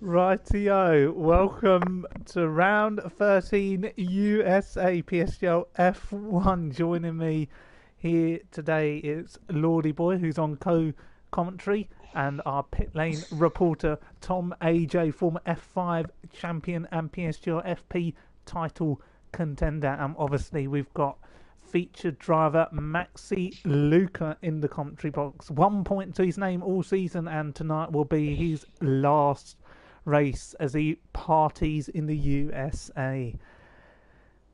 Rightio, welcome to round 13 USA PSGL F1. Joining me here today is Lordy Boy, who's on co-commentary, and our pit lane reporter Tom AJ, former F5 champion and PSGL FP title contender. And obviously we've got featured driver Maxi Luca in the commentary box. 1 point to his name all season, and tonight will be his last race as he parties in the USA.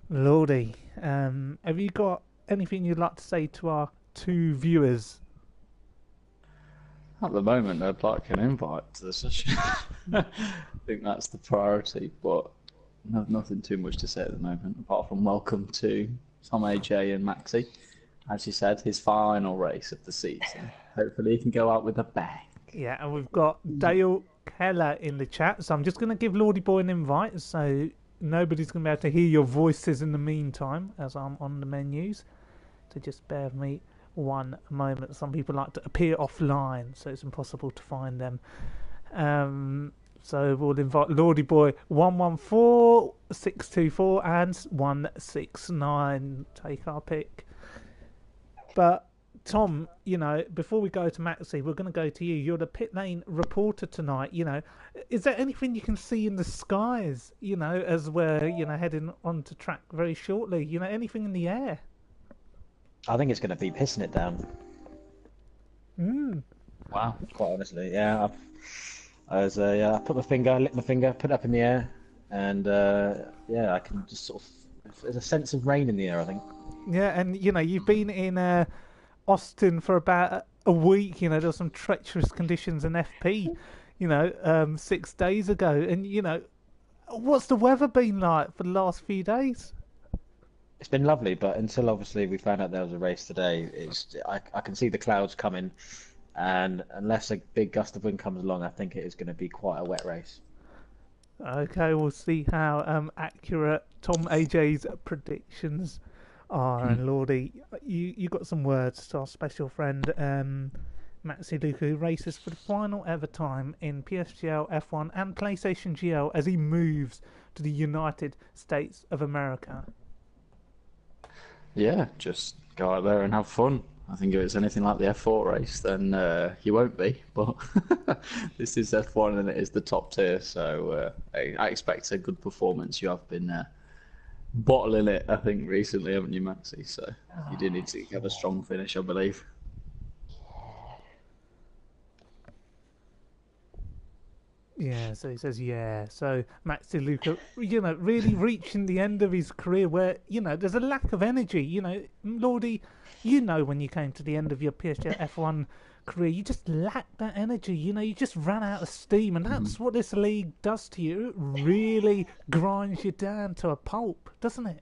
Lordy, have you got anything you'd like to say to our two viewers? At the moment, I'd like an invite to the session. I think that's the priority, but nothing too much to say at the moment, apart from welcome to Tom AJ and Maxi. As you said, his final race of the season. Hopefully he can go out with a bang. Yeah, and we've got Dale Keller in the chat, so I'm just going to give Lordy Boy an invite, so nobody's going to be able to hear your voices in the meantime as I'm on the menus. So just bear with me one moment. Some people like to appear offline, so it's impossible to find them. So we'll invite Lordy Boy 114, 624 and 169. Take our pick. But Tom, before we go to Maxi, we're going to go to you. You're the pit lane reporter tonight. Is there anything you can see in the skies, as we're, heading onto track very shortly? Anything in the air? I think it's going to be pissing it down. Wow. Quite honestly, yeah. I put my finger, licked my finger, put it up in the air, and I can just sort of. There's a sense of rain in the air, I think. Yeah, and you've been in Austin for about a week. There were some treacherous conditions in FP, 6 days ago. And, what's the weather been like for the last few days? It's been lovely, but until obviously we found out there was a race today, I can see the clouds coming, and unless a big gust of wind comes along, I think it is going to be quite a wet race. Okay, we'll see how accurate Tom AJ's predictions are. And Lordy, you got some words to our special friend Maxi Luca, who races for the final ever time in PSGL F1 and PlayStation GL as he moves to the United States of America. Yeah, just go out there and have fun. I think if it's anything like the F4 race, then you won't be. But this is F1 and it is the top tier, so I expect a good performance. You have been bottling it, I think, recently, haven't you, Maxi? So you do need to have a strong finish, I believe. Yeah, so he says, yeah. So Maxi Luca, really reaching the end of his career where, there's a lack of energy. Lordy, when you came to the end of your PSGL F1 career, you just lacked that energy. You just ran out of steam, and that's what this league does to you. It really grinds you down to a pulp, doesn't it?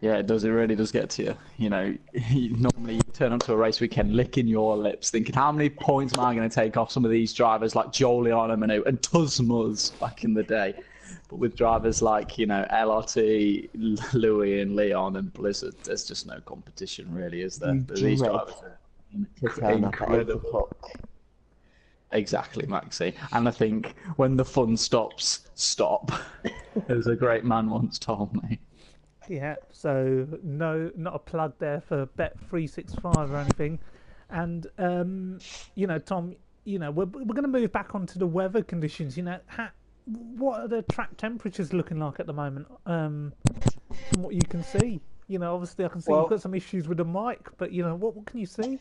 Yeah, it does. It really does get to you. Normally you turn onto a race weekend licking your lips, thinking, how many points am I going to take off some of these drivers like Joliana Manu and Tuzmuz back in the day? But with drivers like, LRT, Louis and Leon and Blizzard, there's just no competition really, is there? These drivers are incredible. Exactly, Maxi. And I think when the fun stops, stop. As a great man once told me. Yeah, so no, not a plug there for Bet365 or anything. And, Tom, we're going to move back onto the weather conditions. What are the track temperatures looking like at the moment, from what you can see? Obviously I can see you've got some issues with the mic, but, what can you see?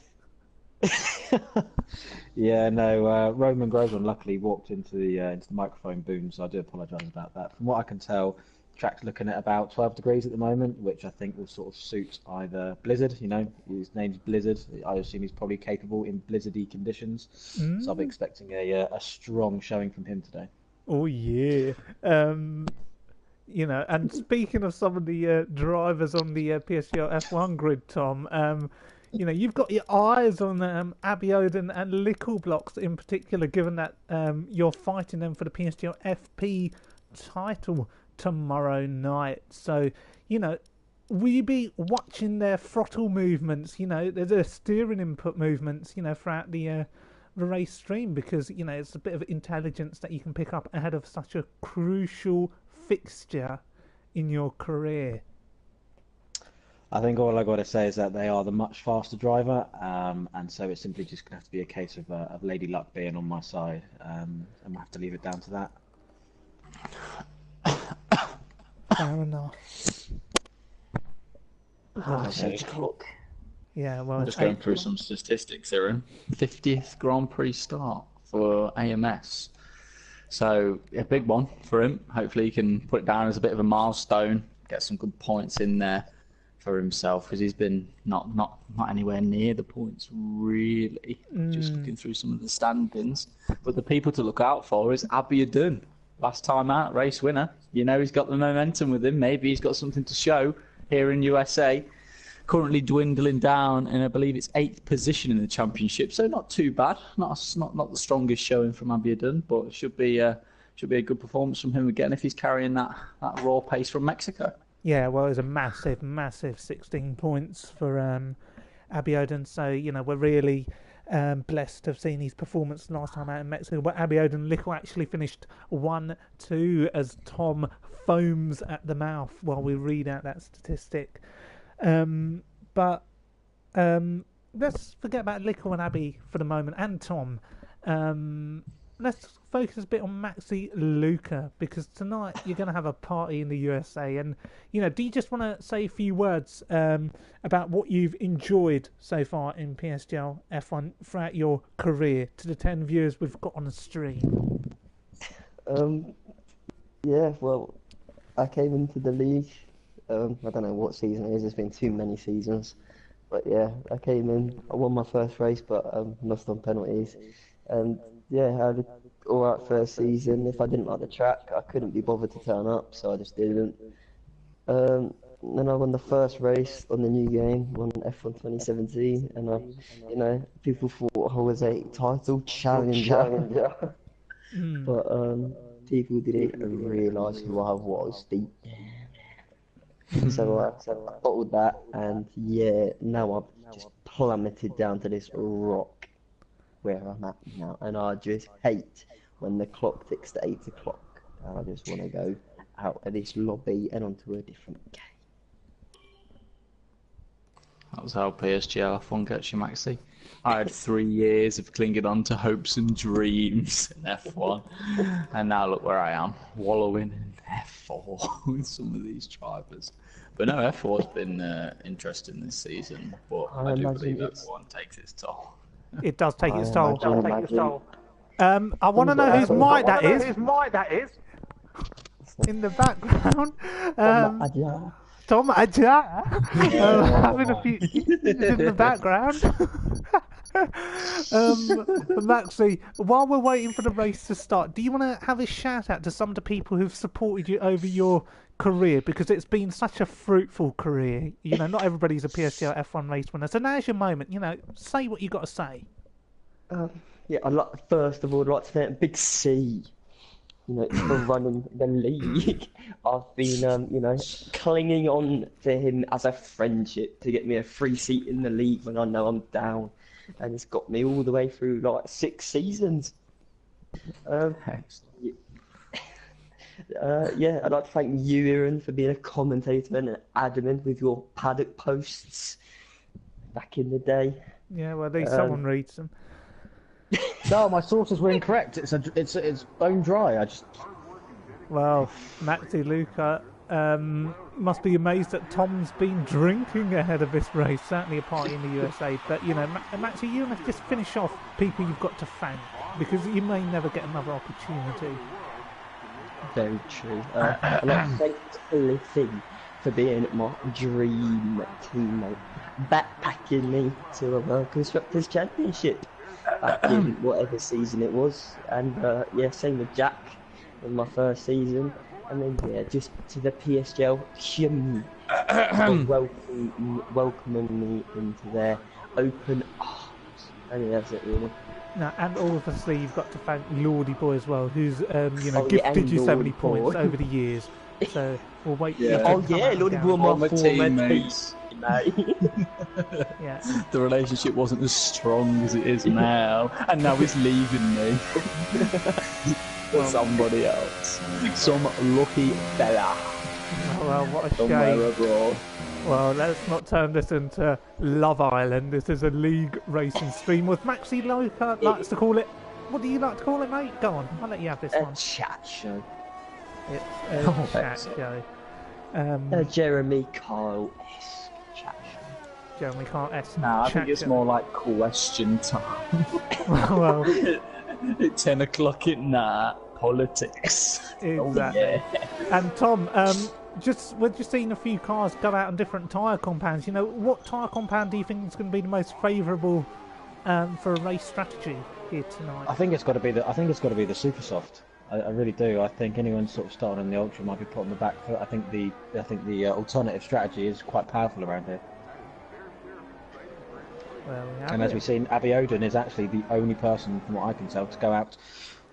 Yeah, no, Roman Grosjean luckily walked into the microphone boom, so I do apologise about that. From what I can tell, track's looking at about 12 degrees at the moment, which I think will sort of suit either Blizzard, his name's Blizzard. I assume he's probably capable in blizzardy conditions. So I'll be expecting a strong showing from him today. Oh, yeah. And speaking of some of the drivers on the PSGL F1 grid, Tom, you've got your eyes on Abiodun and Lickleblocks in particular, given that you're fighting them for the PSGL FP title tomorrow night. So, will you be watching their throttle movements, their steering input movements, throughout the the race stream, because it's a bit of intelligence that you can pick up ahead of such a crucial fixture in your career. I think all I got to say is that they are the much faster driver, and so it's simply just going to have to be a case of Lady Luck being on my side, and I have to leave it down to that. Fair enough. Yeah, well, I'm just going through some statistics here. 50th Grand Prix start for AMS. So, a big one for him. Hopefully he can put it down as a bit of a milestone, get some good points in there for himself, because he's been not anywhere near the points, really. Just looking through some of the standings. But the people to look out for is Abiadun. Last time out, race winner. He's got the momentum with him. Maybe he's got something to show here in USA. Currently dwindling down, and I believe it's 8th position in the championship, so not too bad. Not the strongest showing from Abiadun, but it should be a good performance from him again if he's carrying that raw pace from Mexico. Yeah, well, it was a massive 16 points for Abiodun. So, we're really blessed to have seen his performance last time out in Mexico. But Abiodun Lickle actually finished 1-2 as Tom foams at the mouth while we read out that statistic. But let's forget about Lickle and Abby for the moment, and Tom. Let's focus a bit on Maxi Luca, because tonight you're going to have a party in the USA. And, do you just want to say a few words about what you've enjoyed so far in PSGL F1 throughout your career to the 10 viewers we've got on the stream? Yeah, well, I came into the league. I don't know what season it is. There's been too many seasons. But, yeah, I came in. I won my first race, but lost on penalties. And yeah, I had an alright first season. If I didn't like the track, I couldn't be bothered to turn up, so I just didn't. Then I won the first race on the new game, won F1 2017, and people thought I was a title challenger. But people didn't realise who I was deep down. So I bottled that, and yeah, now I've just plummeted down to this rock where I'm at now, and I just hate when the clock ticks to 8 o'clock. I just want to go out of this lobby and onto a different game. That was how PSGL F1 gets you, Maxi. I had 3 years of clinging on to hopes and dreams in F1, and now look where I am, wallowing in F4 with some of these drivers. But no, F4's been interesting this season, but I do believe F1 takes its toll. It does take its toll. I want to know whose mic that is. In the background. Tom Adja. Having a few in the background. Maxi, while we're waiting for the race to start, do you want to have a shout out to some of the people who've supported you over your career, because it's been such a fruitful career? Not everybody's a PSGL F1 race winner, so now's your moment. Say what you got to say. Yeah, first of all, I'd like to thank Big C, for running the league. I've been, clinging on to him as a friendship to get me a free seat in the league when I know I'm down, and it's got me all the way through 6 seasons. Yeah, I'd like to thank you, Aaron, for being a commentator and an admin with your paddock posts back in the day. Yeah, well, at least someone reads them. No, my sources were incorrect. It's bone dry. Well, Maxi Luca must be amazed that Tom's been drinking ahead of this race. Certainly a party in the USA. But Maxi, you must just finish off people you've got to thank, because you may never get another opportunity. Very true. I'd like to thank Cliffy for being my dream teammate, backpacking me to a World Constructors Championship back in whatever season it was. And same with Jack in my first season. And then just to the PSGL community for welcoming me into their open arms. And that's it, really. Now, and obviously you've got to thank Lordy Boy as well, who's gifted you so many points over the years. So we'll wait. Lordy Boy, my teammates. mate. Yeah. The relationship wasn't as strong as it is now, and now he's leaving me for somebody else. Some lucky fella Oh, well, what a somewhere shame. abroad. Well, let's not turn this into Love Island. This is a league racing stream with Maxi Loca likes to call it. What do you like to call it, mate? Go on, I'll let you have this A one. chat show. It's a Oh, chat excellent. show. A Jeremy Kyle-esque chat show. Jeremy can't S. Nah, I chat think it's show. more like question time. Well, At 10 o'clock at night, politics. exactly. Oh, yeah. And Tom, we're just seeing a few cars go out on different tyre compounds. You know, what tyre compound do you think is going to be the most favourable for a race strategy here tonight? I think it's got to be the super soft. I really do. I think anyone sort of starting on the ultra might be put on the back foot. I think the alternative strategy is quite powerful around here. Well, we have And as it. we've seen, Abby Oden is actually the only person, from what I can tell, to go out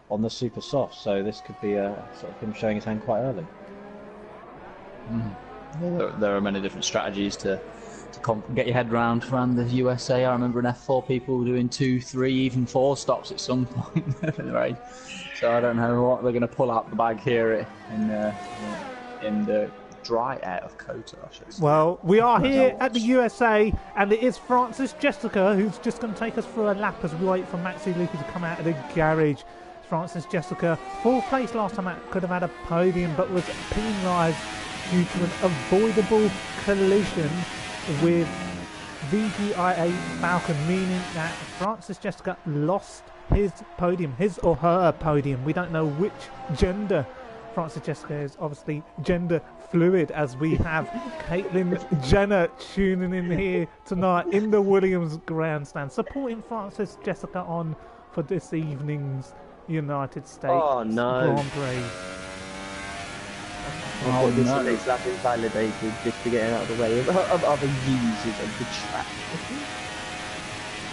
on the super soft. So this could be a sort of him showing his hand quite early. There are many different strategies to get your head around the USA. I remember in F4 people doing 2, 3, even 4 stops at some point in the race. So I don't know what they're going to pull out the bag here in the dry air of Kota, I should say. Well, we are here at the USA, and it is Francis Jessica who's just going to take us through a lap as we wait for Maxi Luca to come out of the garage. Francis Jessica, 4th place last time out, could have had a podium, but was penalised due to an avoidable collision with VGIA Falcon, meaning that Francis Jessica lost his podium, his or her podium. We don't know which gender Francis Jessica is, obviously gender fluid, as we have Caitlin Jenner tuning in here tonight in the Williams grandstand, supporting Francis Jessica on for this evening's United States Oh, no. Grand Prix. I thought this next lap invalidated just to get out of the way of other users of the track.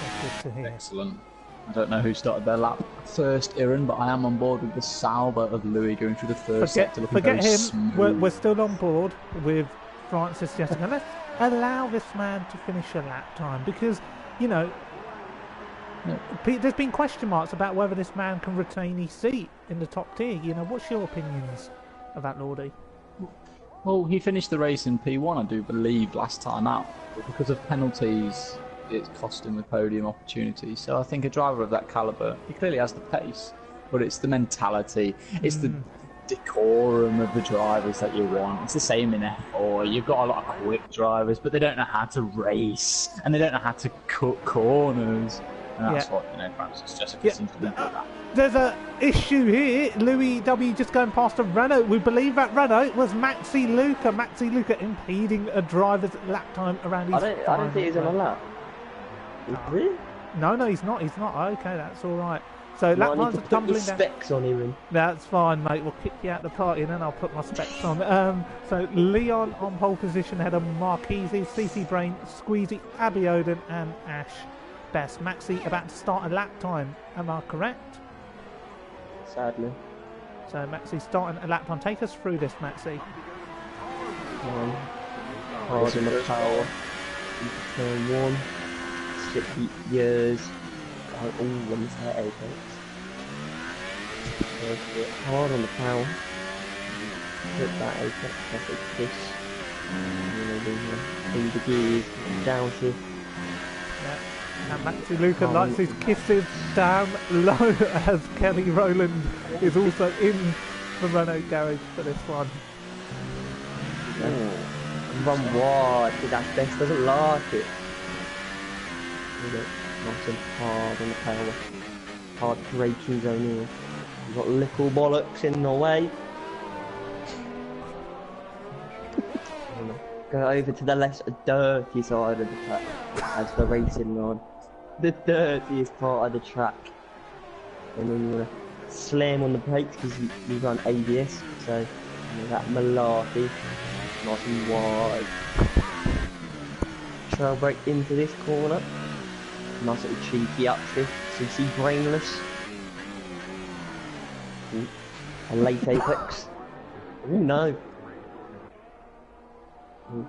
That's good to hear. Excellent. I don't know who started their lap first, Iran, but I am on board with the Sauber of Louis going through the first sector. Looking Forget very him. smooth. We're still on board with Francis Jessica. Let's allow this man to finish a lap time, because, you know, there's been question marks about whether this man can retain his seat in the top tier. You know, what's your opinions of that, Lordy? Well, he finished the race in P1, I do believe, last time out. But because of penalties, it's cost him the podium opportunity. So I think a driver of that calibre, he clearly has the pace, but it's the mentality, it's the decorum of the drivers that you want. It's the same in F4. You've got a lot of quick drivers, but they don't know how to race, and they don't know how to cut corners. And that's what, Francis Jessica seems to be good at. There's a issue here. Louis W just going past a Renault. We believe that Renault was Maxi Luca. Maxi Luca impeding a driver's lap time around his I don't think he's on a lap. Is he? No, he's not. He's not. Okay, that's all right. So lap I need times to are put tumbling the down. specs on him. That's fine, mate. We'll kick you out the party and then I'll put my specs on. So Leon on pole position ahead of Marquisi, CC Brain, Squeezy, Abby Oden and Ash Best. Maxi about to start a lap time. Am I correct? Sadly. So Maxi starting a lap time. Take us through this, Maxi. Hard on the power. Turn 1. 60 years. Oh, one's hair apex. Hard on the power. Hit that apex, that's a kiss. In the gears, down shift. And Maxi Luca likes his kisses down low as Kelly Rowland is also in the Renault garage for this one. Run wide, but that best doesn't like it. Nice and hard on the power. Hard braking zone here. You've got little bollocks in the way. Go over to the less dirty side of the track as the racing rod. The dirtiest part of the track. And then you're going to slam on the brakes because you run ABS. So that malarkey. Nice and wide. Trail brake into this corner. Nice little cheeky upshift. CC brainless. A late apex. Oh no.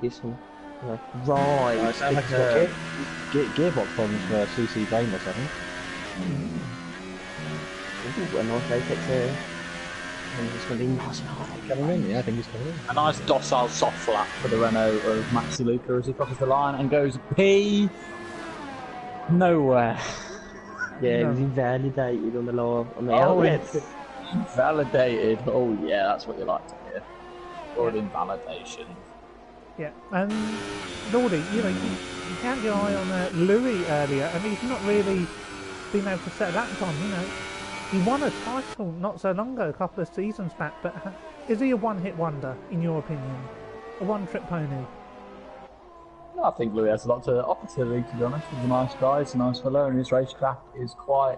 This one. Right. It sounds like he's got gearbox problems for CC Brainless, I think. We've got a nice apex here. And it's going to be Coming in, yeah, I think he's coming in. A nice docile soft flap for the Renault of Maxi Luca as he crosses the line and goes P nowhere. Yeah, it was invalidated on the line on the outlet. It's validated. Oh yeah, that's what you like to hear. Good invalidation. Yeah, and Lordy, you had your eye on Louis earlier, and he's not really been able to set that time. He won a title not so long ago, a couple of seasons back. But is he a one-hit wonder, in your opinion? A one-trick pony? No, I think Louis has a lot to offer to the league, to be honest. He's a nice guy, he's a nice fellow, and his racecraft is quite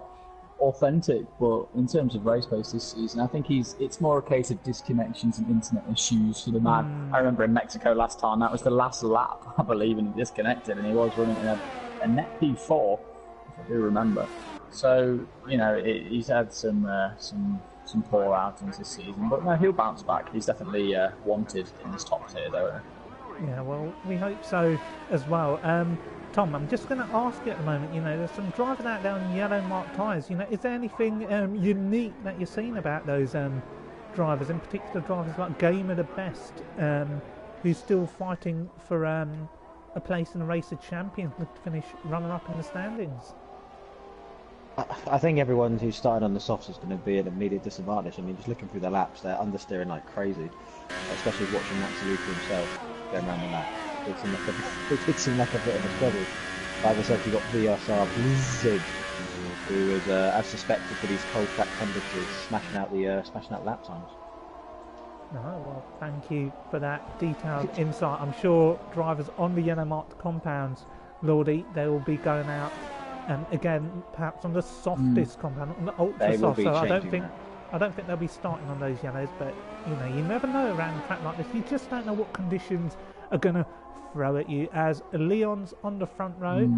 authentic. But in terms of race pace this season, I think it's more a case of disconnections and internet issues for the man. I remember in Mexico last time, that was the last lap, I believe, and he disconnected, and he was running in a net P4, if I do remember. So, he's had some poor outings this season, but no, he'll bounce back. He's definitely wanted in this top tier, though. Yeah, well, we hope so as well. Tom, I'm just going to ask you at the moment, there's some drivers out there on yellow marked tyres. Is there anything unique that you're seeing about those drivers, in particular drivers like Gamer the Best, who's still fighting for a place in the race of champions, to finish runner-up in the standings? I think everyone who's started on the softs is going to be at an immediate disadvantage. I mean, just looking through the laps, they're understeering like crazy, especially watching Maxi Luca himself going around the lap. It did seem like a bit of a struggle. Like I said, you got VSR Blizzard, who was, as suspected for these cold track temperatures, smashing out lap times. No, well, thank you for that detailed insight. I'm sure drivers on the yellow marked compounds, Lordy, they will be going out. Again, perhaps on the softest compound, on the ultra soft. So I don't think they'll be starting on those yellows. But you never know around a track like this. You just don't know what conditions are going to throw at you. As Leon's on the front row,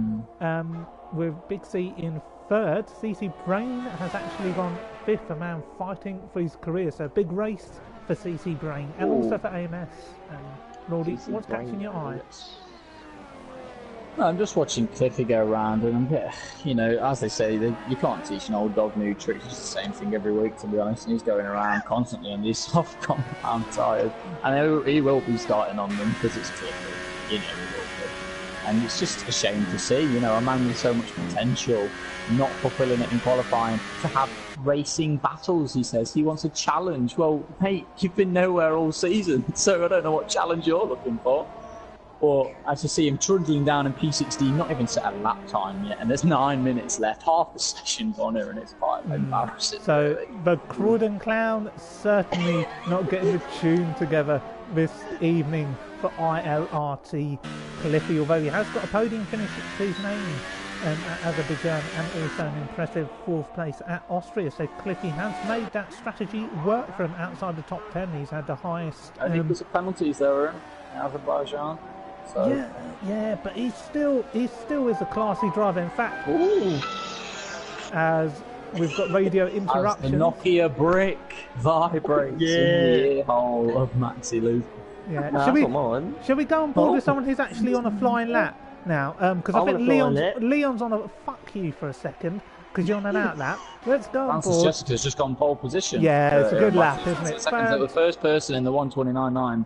with Big C in third. CC Brain has actually gone fifth, a man fighting for his career. So big race for CC Brain and also for AMS. Lordy, what's catching your eye? I'm just watching Cliffy go around, and I'm a bit, as they say, you can't teach an old dog new tricks. It's the same thing every week, to be honest. And he's going around constantly on these soft compound tyres, and he will be starting on them because it's Cliffy. He will be. And it's just a shame to see, a man with so much potential not fulfilling it in qualifying, to have racing battles. He says he wants a challenge. Well, mate, you've been nowhere all season, so I don't know what challenge you're looking for. Or as you see him trundling down in P16, not even set a lap time yet, and there's 9 minutes left. Half the session's on here, and it's quite embarrassing. So the Croydon Clown certainly not getting the tune together this evening for ILRT Cliffy, although he has got a podium finish to his name at Azerbaijan and also an impressive fourth place at Austria. So Cliffy has made that strategy work for him outside the top 10. He's had the highest. I think there's penalties there in Azerbaijan. So. Yeah, but he still is a classy driver. In fact, as we've got radio interruptions. As the Nokia brick vibrates in the ear hole of Maxi Luca. Yeah, shall we go on board with someone who's actually on a flying lap now? Because I think Leon's on a fuck you for a second because you're on an out lap. Let's go on board. Jessica's just gone pole position. Yeah, it's a good lap, isn't it? Second, the first person in the 1:29.9.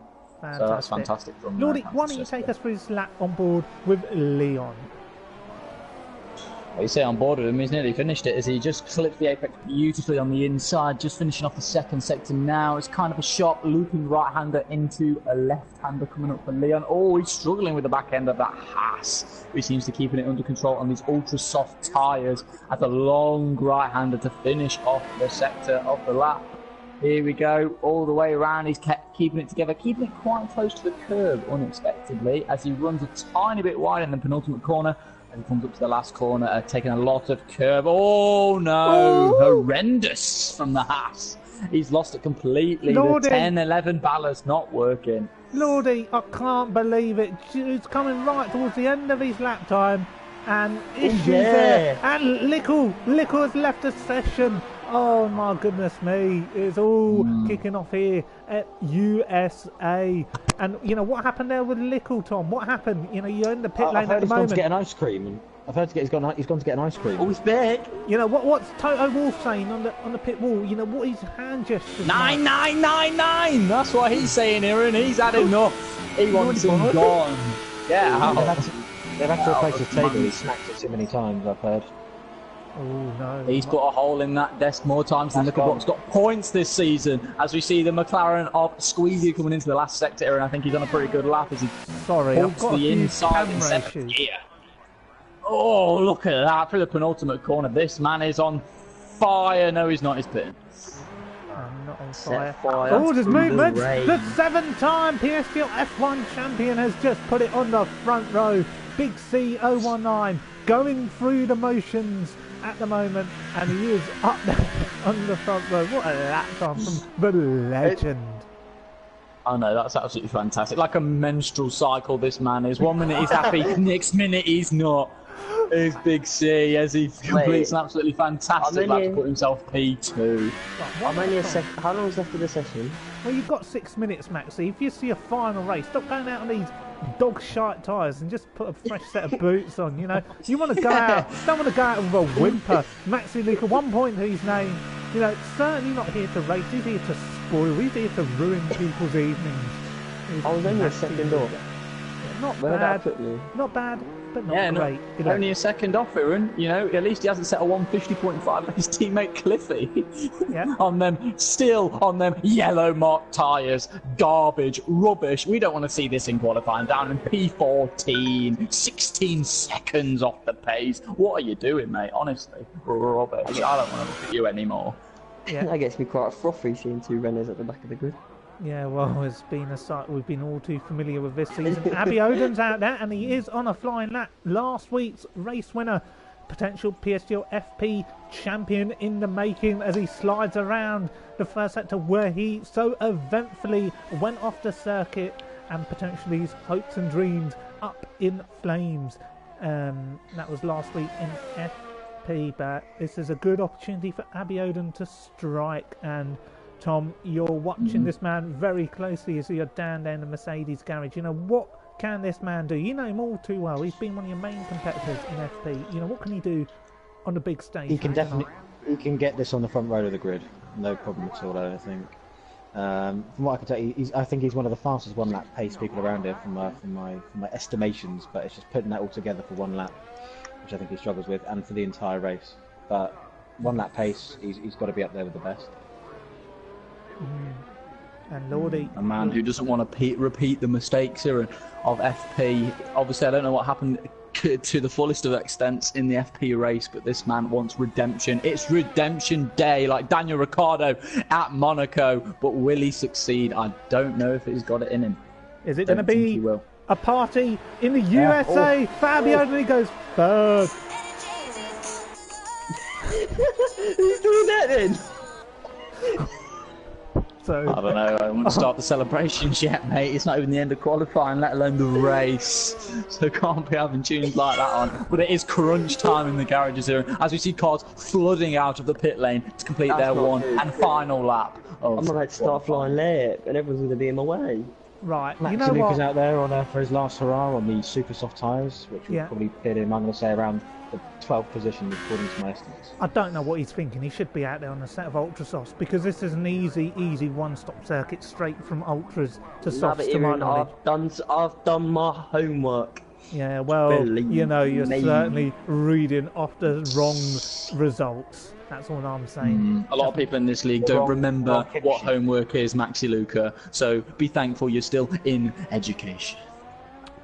So that's fantastic from Lordy, why don't you take us through his lap on board with Leon? Well, you say on board with him, he's nearly finished it as he just clipped the apex beautifully on the inside, just finishing off the second sector now. It's kind of a sharp looping right-hander into a left-hander coming up for Leon. Oh, he's struggling with the back end of that Haas, who seems to keeping it under control on these ultra-soft tyres at a long right-hander to finish off the sector of the lap. Here we go, all the way around. He's kept keeping it together, keeping it quite close to the curb unexpectedly as he runs a tiny bit wide in the penultimate corner and he comes up to the last corner, taking a lot of curb. Oh no, horrendous from the Haas. He's lost it completely. Lordy. The 10-11 ballast not working. Lordy, I can't believe it. It's coming right towards the end of his lap time and issues there. And Lickle has left the session. Oh my goodness me! It's all kicking off here at USA. And you know what happened there with Lickle, Tom? What happened? You know, you're in the pit lane at the I've heard he's gone moment. to get an ice cream, and I've heard he's gone to get an ice cream. Oh, he's back. You know what's Toto Wolff saying on the pit wall? You know what his hand gestures. 9999. That's what he's saying, Aaron. He's had enough. He wants him gone. Yeah. They've had to replace his table. He's smacked it too many times, I've heard. Oh no! He's put a hole in that desk more times than Nickelbox got points this season. As we see the McLaren of Squeezy coming into the last sector, and I think he's on a pretty good lap as he Sorry, I've got the a few inside in camera seventh issues. gear. Oh, look at that through the penultimate corner. This man is on fire. No, he's not. He's pitting. I'm not on Set fire. fire Oh, there's to the movement. rain. The 7-time PSGL F1 champion has just put it on the front row. Big C 019 going through the motions at the moment, and he is up there on the front row. What a lap time from the legend. Oh no, that's absolutely fantastic. Like a menstrual cycle, this man is. 1 minute he's happy, next minute he's not. Here's Big C as he completes an absolutely fantastic lap to put himself P2. I'm only a sec. How long is left of the session? Well, you've got 6 minutes, Maxie. If you see a final race, stop going out on these dog shite tyres and just put a fresh set of boots on. You know, you want to go out. Don't want to go out with a whimper. Maxie Luca, 1 point to his name. You know, certainly not here to race. He's here to spoil. He's here to ruin people's evenings. I was only a second off. Yeah, not Where bad. did that put me? Not bad, but not Yeah, great. You know. only a second off, Aaron. You know, at least he hasn't set a 150.5 like his teammate Cliffy. Yeah. On them yellow marked tyres. Garbage, rubbish. We don't want to see this in qualifying. Down in P14, 16 seconds off the pace. What are you doing, mate? Honestly, rubbish. I don't want to look at you anymore. Yeah. That gets me quite frothy seeing two runners at the back of the grid. Yeah, well, it's been a sight we've been all too familiar with this season. Abby Oden's out there, and he is on a flying lap. Last week's race winner, potential PSGL FP champion in the making as he slides around the first sector where he so eventfully went off the circuit and potentially his hopes and dreams up in flames. That was last week in FP, but this is a good opportunity for Abby Oden to strike. And Tom, you're watching this man very closely as you're down there in the Mercedes garage. You know, what can this man do? You know him all too well. He's been one of your main competitors in FP. You know, what can he do on the big stage? He can he can get this on the front row of the grid. No problem at all, I don't think. From what I can tell, I think he's one of the fastest one-lap pace people around here from my estimations. But it's just putting that all together for one lap, which I think he struggles with, and for the entire race. But one-lap pace, he's got to be up there with the best. And Lordy, A man who doesn't want to repeat the mistakes here of FP. Obviously, I don't know what happened to the fullest of extents in the FP race, but this man wants redemption. It's redemption day, like Daniel Ricciardo at Monaco. But will he succeed? I don't know if he's got it in him. is it going to Don't think he be will. a party in the USA? Fabio Oden goes third. Who's doing that then? So I don't know. I won't start the celebrations yet, mate. It's not even the end of qualifying, let alone the race. So can't be having tunes like that on. But it is crunch time in the garages here, as we see cars flooding out of the pit lane to complete their not one good. and final lap. I'm about to start flying late, and everyone's going to be in my way. right, Max you know Luca's what? out there on for his last hurrah on the super soft tyres, which will Yeah. probably pit him, I'm going to say, around the 12th position according to my estimates. I don't know what he's thinking. He should be out there on a set of ultra softs because this is an easy one-stop circuit straight from ultras to Love softs. it, To my Aaron. knowledge. I've done my homework. Yeah, well, Believe you know, you're me. certainly reading off the wrong results. That's all I'm saying. A lot of people in this league don't remember what homework is, Maxi Luca. So be thankful you're still in education.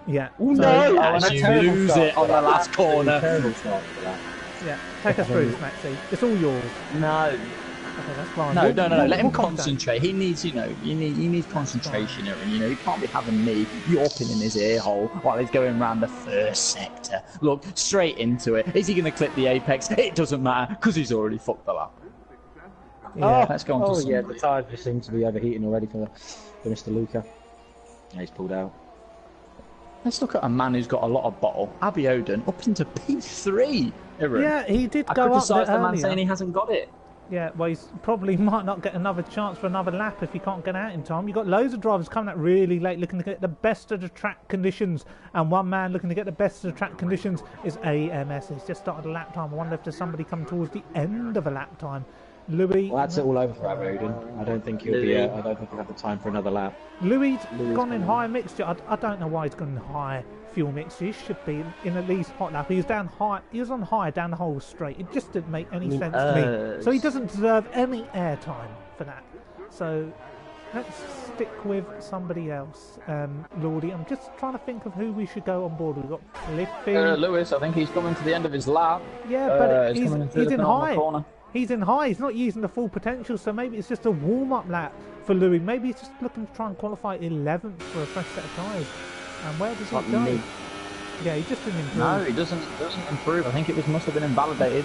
Yeah. Oh, So, no! As you lose it on the last corner. Terrible start for that. yeah. Take us through, Maxie. It's all yours. No. Okay, that's fine. No, We'll- no. we'll- Let him we'll calm down. concentrate. He needs, he needs concentration, Aaron. You can't be having me yawping in his ear hole while he's going around the first sector. Look, straight into it. Is he going to clip the apex? It doesn't matter because he's already fucked the lap. Yeah. Let's go on to Oh yeah, somebody. the tyres just seem to be overheating already for Mr. Luca. Yeah, he's pulled out. Let's look at a man who's got a lot of bottle. Abby Oden up into P3. Aaron. Yeah, he did I go up there criticise the man earlier. saying he hasn't got it. Yeah, well, he's probably might not get another chance for another lap if he can't get out in time. You've got loads of drivers coming out really late looking to get the best of the track conditions, and one man looking to get the best of the track conditions is AMS. He's just started a lap time. I wonder if there's somebody coming towards the end of a lap time. Louis... Well, that's it all over for Aberudin. I don't think he'll be. I don't think he'll have the time for another lap. Louis gone in high mixture. I don't know why he's gone in high fuel mixture. He should be in at least hot lap. He was down high. He was on high down the whole straight. It just didn't make any sense to me. So he doesn't deserve any airtime for that. So let's stick with somebody else, Lordy. I'm just trying to think of who we should go on board. We've got Cliffy. Lewis, I think he's coming to the end of his lap. Yeah, but he's in high. He's in high. He's not using the full potential, so maybe it's just a warm-up lap for Louis. Maybe he's just looking to try and qualify 11th for a fresh set of tyres. And where does he go? Yeah, he just didn't improve. No, he doesn't improve. I think it must have been invalidated.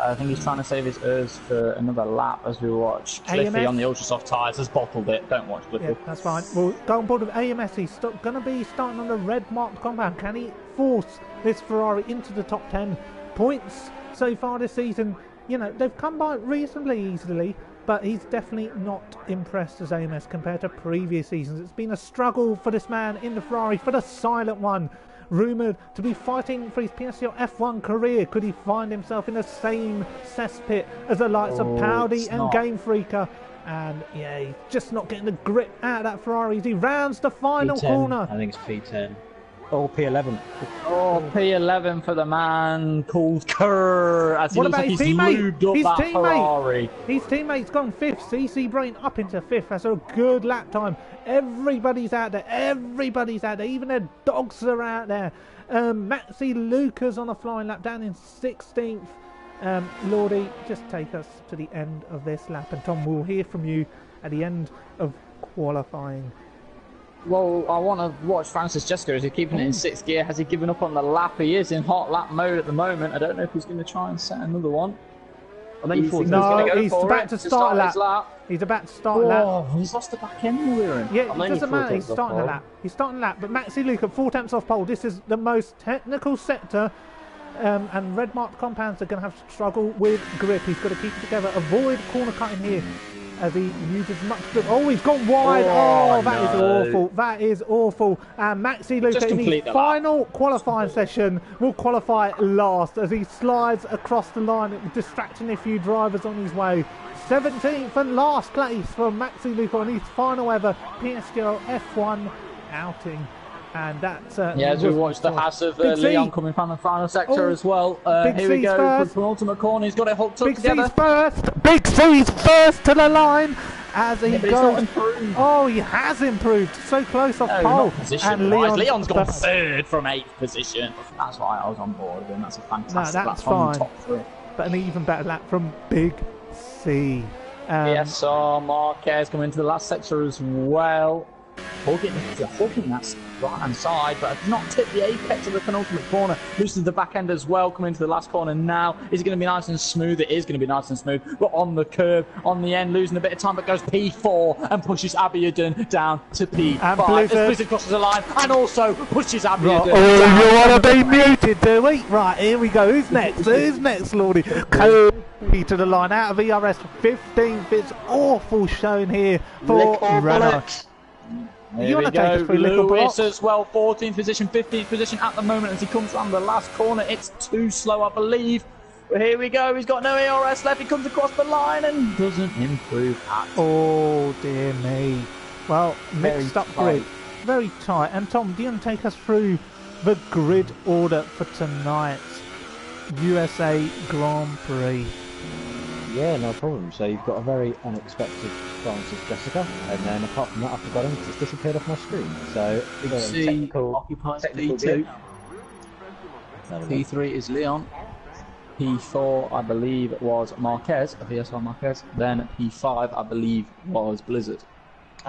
I think he's trying to save his ERS for another lap as we watch. Cliffy on the ultra soft tyres has bottled it. Don't watch Cliffy. Yeah, that's fine. We'll go on board with AMS. He's going to be starting on the red marked compound. Can he force this Ferrari into the top 10 points so far this season? You know, they've come by reasonably easily, but he's definitely not impressed as AMS compared to previous seasons. It's been a struggle for this man in the Ferrari, for the silent one, rumoured to be fighting for his PSGL F1 career. Could he find himself in the same cesspit as the likes of Powdy and Game Freaker? And yeah, he's just not getting the grip out of that Ferrari as he rounds the final P10, corner. I think it's P10. Oh, P11. Oh, P11 for the man called Kerr. As he looks like he's lubed up that Ferrari. His teammate's gone 5th. CC Brain up into 5th. That's a good lap time. Everybody's out there. Everybody's out there. Even their dogs are out there. Maxi Lucas on a flying lap down in 16th. Lordy, just take us to the end of this lap. And Tom, we'll hear from you at the end of qualifying. Well, I want to watch Francis Jessica. Is he keeping it in 6th gear? Has he given up on the lap? He is in hot lap mode at the moment. I don't know if he's going to try and set another one. I think he's about to start a lap. He's about to start a lap. He's lost the back end we're in. Yeah, it doesn't matter. He's starting a lap. He's starting a lap. But Maxi Luke at 4 tenths off pole. This is the most technical sector. And red marked compounds are going to have to struggle with grip. He's got to keep it together. Avoid corner cutting here as he uses much grip. Oh, he's gone wide. That is awful. That is awful. And Maxi Luca in his final qualifying session will qualify last as he slides across the line, distracting a few drivers on his way. 17th and last place for Maxi Luca on his final ever PSGL F1 outing. And that's as we watch the Haas of Leon coming from the final sector as well. Here we go for the penultimate corner. He's got it hooked up together. Big C's first to the line as he goes. Oh, he has improved. So close off pole. And Leon's gone 3rd from 8th position. That's why I was on board with him. That's a fantastic lap from the top 3. But an even better lap from Big C. PSR Marquez coming into the last sector as well. Hugging that right hand side, but has not tipped the apex of the penultimate corner. Loses the back end as well, coming into the last corner now. Is it going to be nice and smooth? It is going to be nice and smooth, but on the curb, on the end, losing a bit of time, but goes P4 and pushes Abiodun down to P5. As Blizzard crosses the line and also pushes Abiodun down. You want to be muted, do we? Right, here we go. Who's next? Who's next, Lordy? Cody to the line, out of ERS 15th. It's awful showing here for Renault. Here we go, Lewis as well, 14th position, 15th position at the moment as he comes around the last corner. It's too slow, I believe. But here we go, he's got no ERS left, he comes across the line and doesn't improve at all. Oh dear me. Well, mixed up grid, very tight. And Tom, do you want to take us through the grid order for tonight's USA Grand Prix? Yeah, no problem. So you've got a very unexpected Francis Jessica, and then apart from that, I forgot him because it's disappeared off my screen. So technical occupies P2. P3 is Leon. P4, I believe, was Marquez, VSR Marquez. Then P5, I believe, was Blizzard.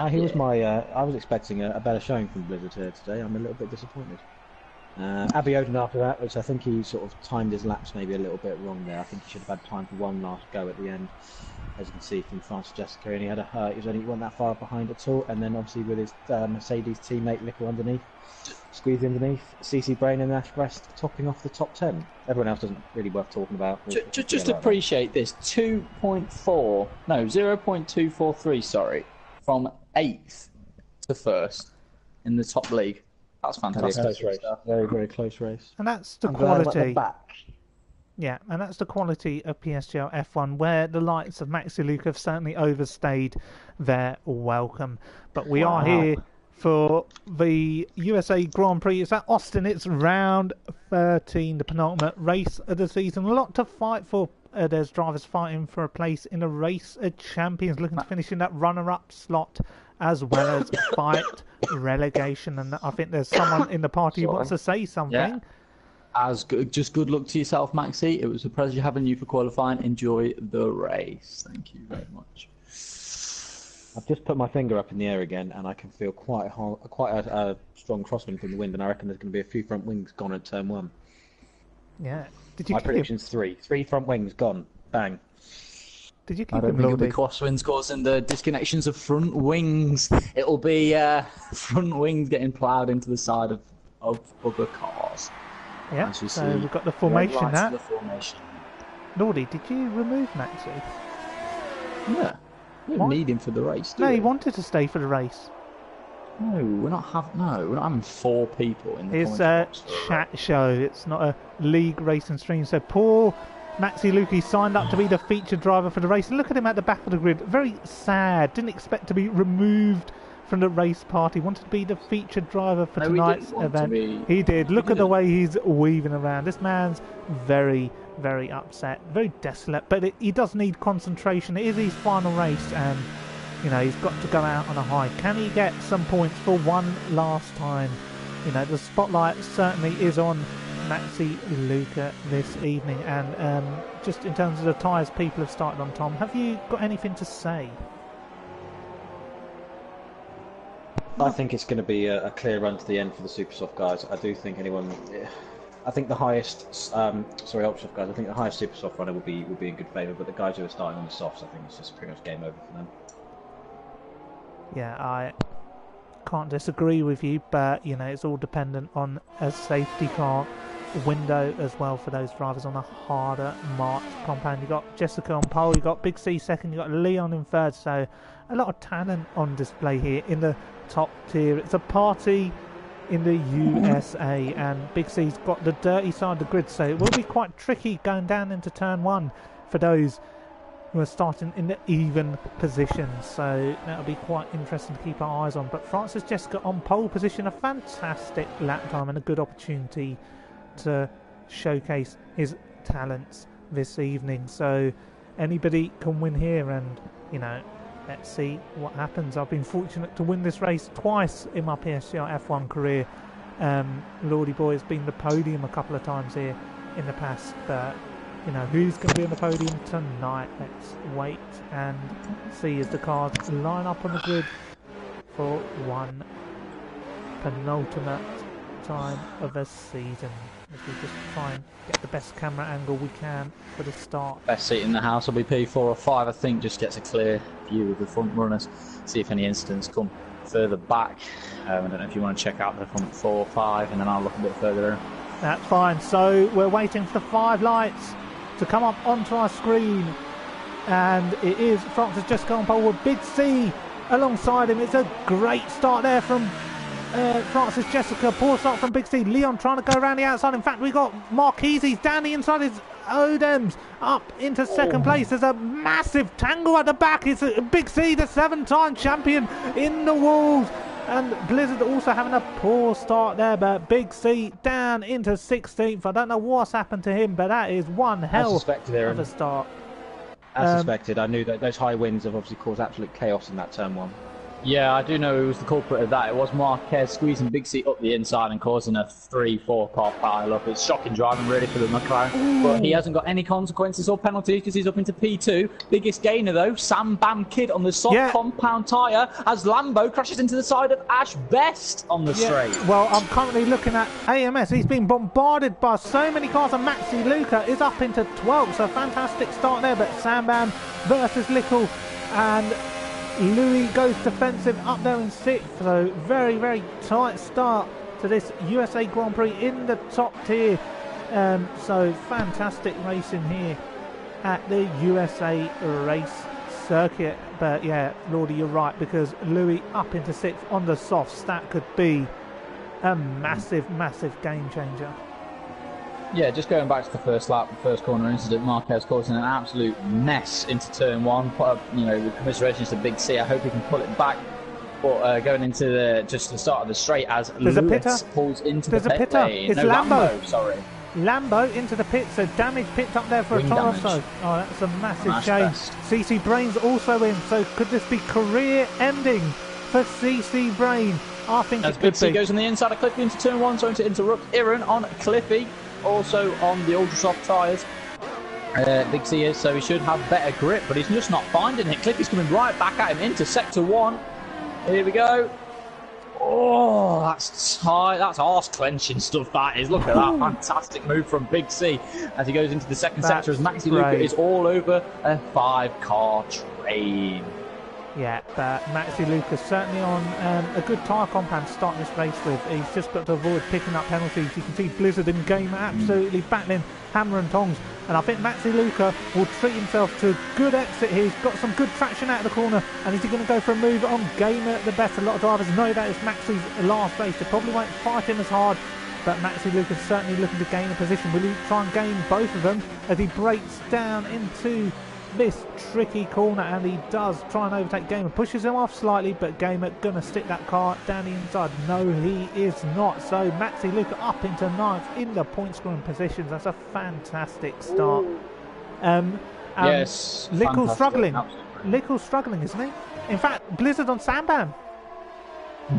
He was my. I was expecting a better showing from Blizzard here today. I'm a little bit disappointed. Abiodun after that, which I think he sort of timed his laps maybe a little bit wrong there. I think he should have had time for one last go at the end. As you can see from Francis Jessica, and he wasn't that far behind at all. And then obviously with his Mercedes teammate Lickle underneath, squeezed underneath, CC Brain and Ash West topping off the top 10. Everyone else doesn't really worth talking about. Just appreciate this: 0.243, sorry, from 8th to 1st in the top league. That's fantastic. Close race. Very, very close race. And that's the I'm glad I'm at quality. the back. Yeah, and that's the quality of PSGL F1, where the likes of Maxi Luke have certainly overstayed their welcome. But we are here for the USA Grand Prix. It's at Austin. It's round 13, the penultimate race of the season. A lot to fight for. There's drivers fighting for a place in the race of champions, looking to finish in that runner-up slot, as well as fight relegation. And I think there's someone in the party who wants to say something. Yeah. Just good luck to yourself, Maxi. It was a pleasure having you for qualifying. Enjoy the race. Thank you very much. I've just put my finger up in the air again, and I can feel quite a strong crosswind from the wind, and I reckon there's going to be a few front wings gone at turn 1. Yeah. Did you My prediction's 3. 3 front wings gone. Bang. Did you keep I don't him, think it'll be Lordy? crosswinds causing the disconnections of front wings. It'll be front wings getting ploughed into the side of other cars. Yeah, As you so see, we've got the formation red lights now. of the formation. Lordy, did you remove Maxi? Yeah. We don't What? need him for the race, do No, we? he wanted to stay for the race. No, we're not having 4 people in the It's commentary a box for a chat show. It's not a league racing stream. So poor Maxi Luki signed up to be the featured driver for the race. And look at him at the back of the grid. Very sad. Didn't expect to be removed from the race party. Wanted to be the featured driver for No, he tonight's didn't want to event. be. He did. Look He at the didn't. way he's weaving around. This man's very, very upset. Very desolate. But he does need concentration. It is his final race, and you know, he's got to go out on a high. Can he get some points for one last time? You know, the spotlight certainly is on Maxi Luca this evening. And just in terms of the tyres people have started on, Tom, have you got anything to say? I think it's going to be a clear run to the end for the super soft guys. I do think I think the highest, ultra soft guys. I think the highest super soft runner will be in good favour. But the guys who are starting on the softs, I think it's just pretty much game over for them. Yeah, I can't disagree with you, but you know, it's all dependent on a safety car window as well for those drivers on a harder March compound. You got Jessica on pole, you got Big C second, you got Leon in third. So a lot of talent on display here in the top tier. It's a party in the USA, and Big C's got the dirty side of the grid, so it will be quite tricky going down into turn 1 for those who are starting in the even positions. So that'll be quite interesting to keep our eyes on. But Francis Jessica on pole position, a fantastic lap time and a good opportunity to showcase his talents this evening. So anybody can win here, and you know, let's see what happens. I've been fortunate to win this race twice in my PSGL F1 career. Lordy Boy has been the podium a couple of times here in the past, but you know, who's going to be on the podium tonight? Let's wait and see as the cars line up on the grid for one penultimate time of the season. As we just try and get the best camera angle we can for the start. Best seat in the house will be P4 or 5, I think. Just gets a clear view of the front runners. See if any incidents come further back. I don't know if you want to check out the front 4 or 5, and then I'll look a bit further in. That's fine. So we're waiting for the 5 lights to come up onto our screen, and it is Francis Jessica on pole with Big C alongside him. It's a great start there from Francis Jessica. Poor start from Big C. Leon trying to go around the outside. In fact, we got Marquise down the inside. His Odems up into second place. There's a massive tangle at the back. It's Big C, the 7-time champion, in the walls. And Blizzard also having a poor start there, but Big C down into 16th. I don't know what's happened to him, but that is one hell of a start. As suspected, I knew that those high winds have obviously caused absolute chaos in that turn 1. Yeah, I do know who was the culprit of that. It was Marquez squeezing Big C up the inside and causing a 3-4 car pile up. It's shocking driving really for the McLaren. But he hasn't got any consequences or penalties because he's up into P2. Biggest gainer though, Sam Bam Kid on the soft compound tyre as Lambo crashes into the side of Ash Best on the straight. Well, I'm currently looking at AMS. He's been bombarded by so many cars, and Maxi Luca is up into 12th. So fantastic start there, but Sam Bam versus Lickle, and Louis goes defensive up there in 6th, so very, very tight start to this USA Grand Prix in the top tier. So fantastic racing here at the USA race circuit. But yeah, Lordy, you're right, because Louis up into 6th on the softs, that could be a massive, massive game changer. Yeah, just going back to the first lap, the first corner incident, Marquez causing an absolute mess into turn 1. You know, with commiserations to Big C, I hope he can pull it back. But going into the start of the straight as Lewis pulls into the pit lane. It's Lambo. Sorry. Lambo into the pit, so damage picked up there for a tyre. So, oh, that's a massive shame. CC Brain's also in, so could this be career ending for CC Brain? I think as it Big could C be. goes on the inside of Cliffy into turn 1, trying to interrupt Iran on Cliffy. Also on the ultra soft tyres, Big C is, so he should have better grip, but he's just not finding it. Cliffy's coming right back at him into sector 1. Here we go. Oh, that's tight. That's arse clenching stuff, that is. Look at that fantastic move from Big C as he goes into the second sector as Maxi Luca is all over a 5-car train. Yeah, but Maxi Luca's certainly on a good tyre compound to start this race with. He's just got to avoid picking up penalties. You can see Blizzard and Gamer absolutely battling hammer and tongs. And I think Maxi Luca will treat himself to a good exit here. He's got some good traction out of the corner. And is he going to go for a move on Gamer at the best? A lot of drivers know that it's Maxi's last race. They probably won't fight him as hard. But Maxi Luca's certainly looking to gain a position. Will he try and gain both of them as he breaks down into this tricky corner? And he does try and overtake Gamer, pushes him off slightly, but Gamer gonna stick that car down the inside. No, he is not. So Maxi Luca up into 9th in the point scoring positions. That's a fantastic start. Yes, Lickle's struggling. Lickle's struggling, isn't he? In fact, Blizzard on Sambam.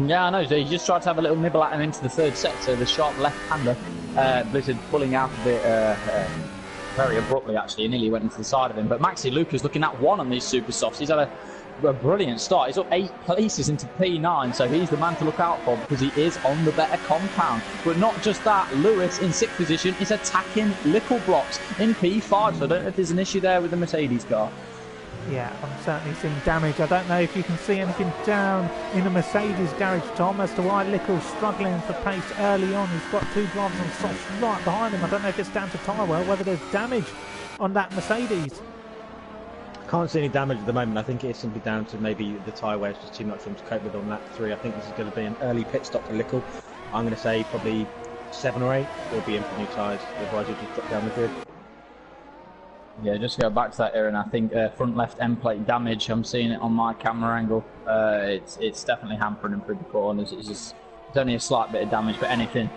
Yeah, I know. So he just tried to have a little nibble at him into the third sector. The sharp left-hander, Blizzard pulling out of it very abruptly, actually. He nearly went into the side of him. But Maxi Luca's looking at 1 on these super softs. He's had a brilliant start. He's up 8 places into P9, so he's the man to look out for because he is on the better compound. But not just that, Lewis in 6th position is attacking Lickle blocks in P5, so I don't know if there's an issue there with the Mercedes car. Yeah, I'm certainly seeing damage. I don't know if you can see anything down in the Mercedes garage, Tom, as to why Lickle's struggling for pace early on. He's got 2 drivers on softs right behind him. I don't know if it's down to tyre wear, whether there's damage on that Mercedes. Can't see any damage at the moment. I think it's simply down to maybe the tyre wear. It's just too much for him to cope with on lap 3. I think this is going to be an early pit stop for Lickle. I'm going to say probably 7 or 8. He'll be in for new tyres, otherwise he'll just drop down the grid. Yeah, just to go back to that, Aaron, I think front left end plate damage, I'm seeing it on my camera angle. It's definitely hampering him through the corners. It's only a slight bit of damage, but anything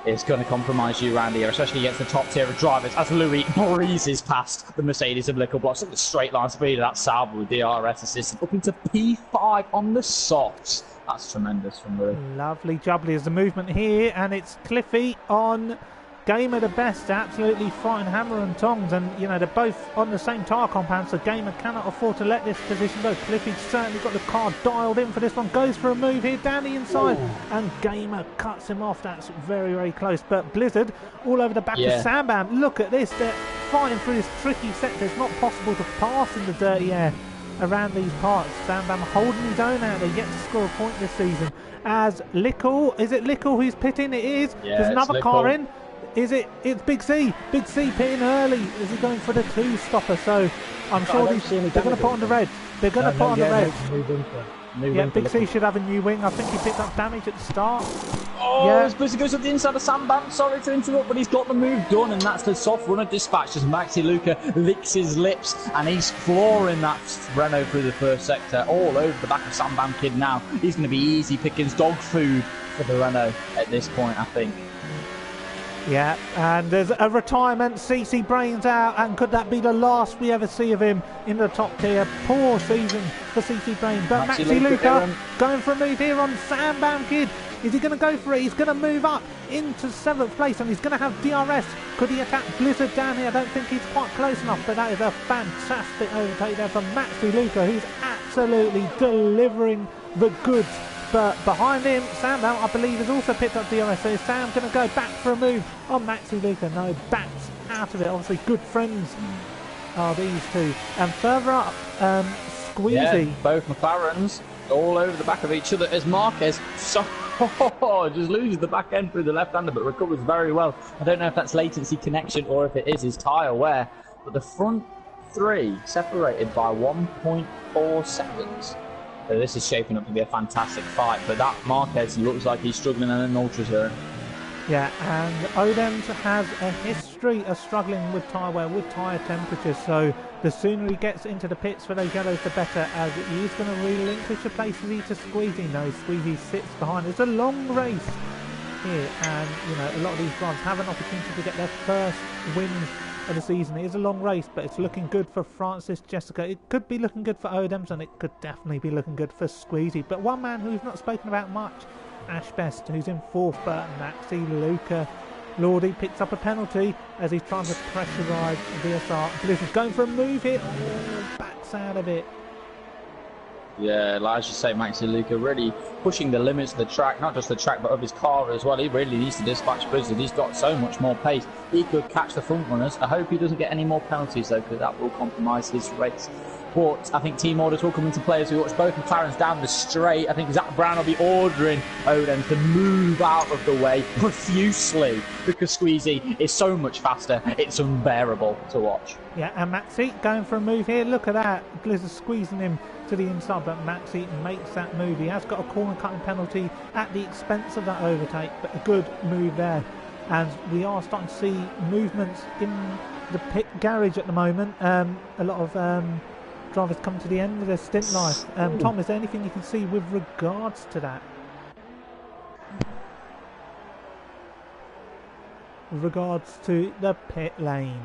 is going to compromise you around here, especially against the top tier of drivers, as Louis breezes past the Mercedes of Lickle blocks at the straight line speed of that Sauber with DRS assistant up into P5 on the softs. That's tremendous from Louis. Lovely jubbly is the movement here, and it's Cliffy on Gamer the best, absolutely fighting hammer and tongs, and you know they're both on the same tyre compound, so Gamer cannot afford to let this position go. Cliffy's certainly got the car dialed in for this one, goes for a move here down the inside, and Gamer cuts him off. That's very, very close, but Blizzard all over the back of Sambam. Look at this, they're fighting through this tricky sector. It's not possible to pass in the dirty air around these parts. Sambam holding his own out there, yet to score a point this season. As Lickle, is it Lickle who's pitting? It is. Yeah, there's another Lickle. car in. Is it? It's Big C. Big C pitting early. Is he going for the 2-stopper? So I'm sure they're going to put on the red. They're going to put on the red. Yeah, Big C should have a new wing. I think he picked up damage at the start. Oh, yeah. Blizzard goes up the inside of Sambam. Sorry to interrupt, but he's got the move done, and that's the soft runner dispatch as Maxi Luca licks his lips, and he's flooring that Renault through the first sector, all over the back of Sambam Kid now. He's going to be easy pickings, dog food for the Renault at this point, I think. Yeah, and there's a retirement. CC Brains out, and could that be the last we ever see of him in the top tier? Poor season for CC Brains, but Maxi Luca going for a move here on Sambam Kid. Is he going to go for it? He's going to move up into 7th place, and he's going to have DRS. Could he attack Blizzard down here? I don't think he's quite close enough, but that is a fantastic overtake there from Maxi Luca, who's absolutely delivering the goods. But behind him, Sam, I believe, has also picked up DRS. So is Sam going to go back for a move on Maxi Luca? No, backs out of it. Obviously, good friends are these two. And further up, Squeezy. Yeah, both McLarens all over the back of each other as Marquez just loses the back end through the left-hander, but recovers very well. I don't know if that's latency connection or if it is his tyre wear. But the front three separated by 1.4 seconds. So this is shaping up to be a fantastic fight, but that Marquez looks like he's struggling in an ultra zone. Yeah, and Odems has a history of struggling with tyre wear, with tyre temperatures, so the sooner he gets into the pits for those yellows, the better, as he is going to relinquish a place to Squeezy. No, Squeezy sits behind. It's a long race here, and you know, a lot of these drivers have an opportunity to get their first win of the season. It is a long race, but it's looking good for Francis Jessica. It could be looking good for Odems, and it could definitely be looking good for Squeezy. But one man who we've not spoken about much, Ash Best, who's in 4th, but Maxi Luca Lordy picks up a penalty as he's trying to pressurise VSR. Blizzard's going for a move here. Oh, backs out of it. Yeah, like I should say, Maxi Luca really pushing the limits of the track, not just the track, but of his car as well. He really needs to dispatch Blizzard. He's got so much more pace. He could catch the front runners. I hope he doesn't get any more penalties, though, because that will compromise his race. But I think team orders will come into play as we watch both McLarens down the straight. I think Zach Brown will be ordering Odem to move out of the way profusely because Squeezy is so much faster. It's unbearable to watch. Yeah, and Maxi going for a move here. Look at that. Blizzard squeezing him to the inside, but Maxi makes that move. He has got a corner cutting penalty at the expense of that overtake, but a good move there. And we are starting to see movements in the pit garage at the moment. A lot of drivers come to the end of their stint life. Tom, is there anything you can see with regards to that? With regards to the pit lane.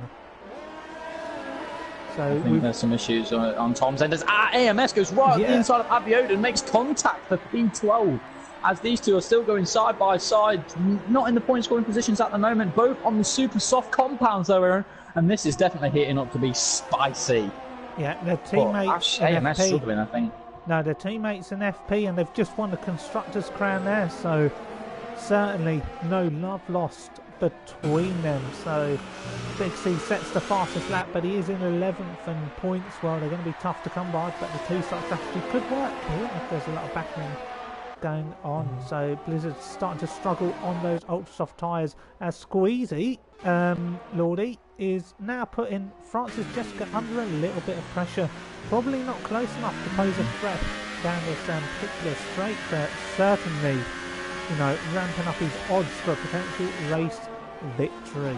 So I think there's some issues on Tom's end. As AMS goes right on the inside of Abiodun and makes contact for P12. As these two are still going side by side, not in the point scoring positions at the moment, both on the super soft compounds though, Aaron. And this is definitely heating up to be spicy. Yeah, their teammates AMS struggling, I think. No, their teammates in FP, and they've just won the Constructors' Crown there, so certainly no love lost between them. So Big C sets the fastest lap, but he is in 11th, and points, well, they're going to be tough to come by, but the two-stop strategy could work here if there's a lot of battling going on. So Blizzard's starting to struggle on those ultra soft tyres as Squeezy, Lordy, is now putting Francis Jessica under a little bit of pressure. Probably not close enough to pose a threat down this particular straight, but certainly, you know, ramping up his odds for a potential race victory.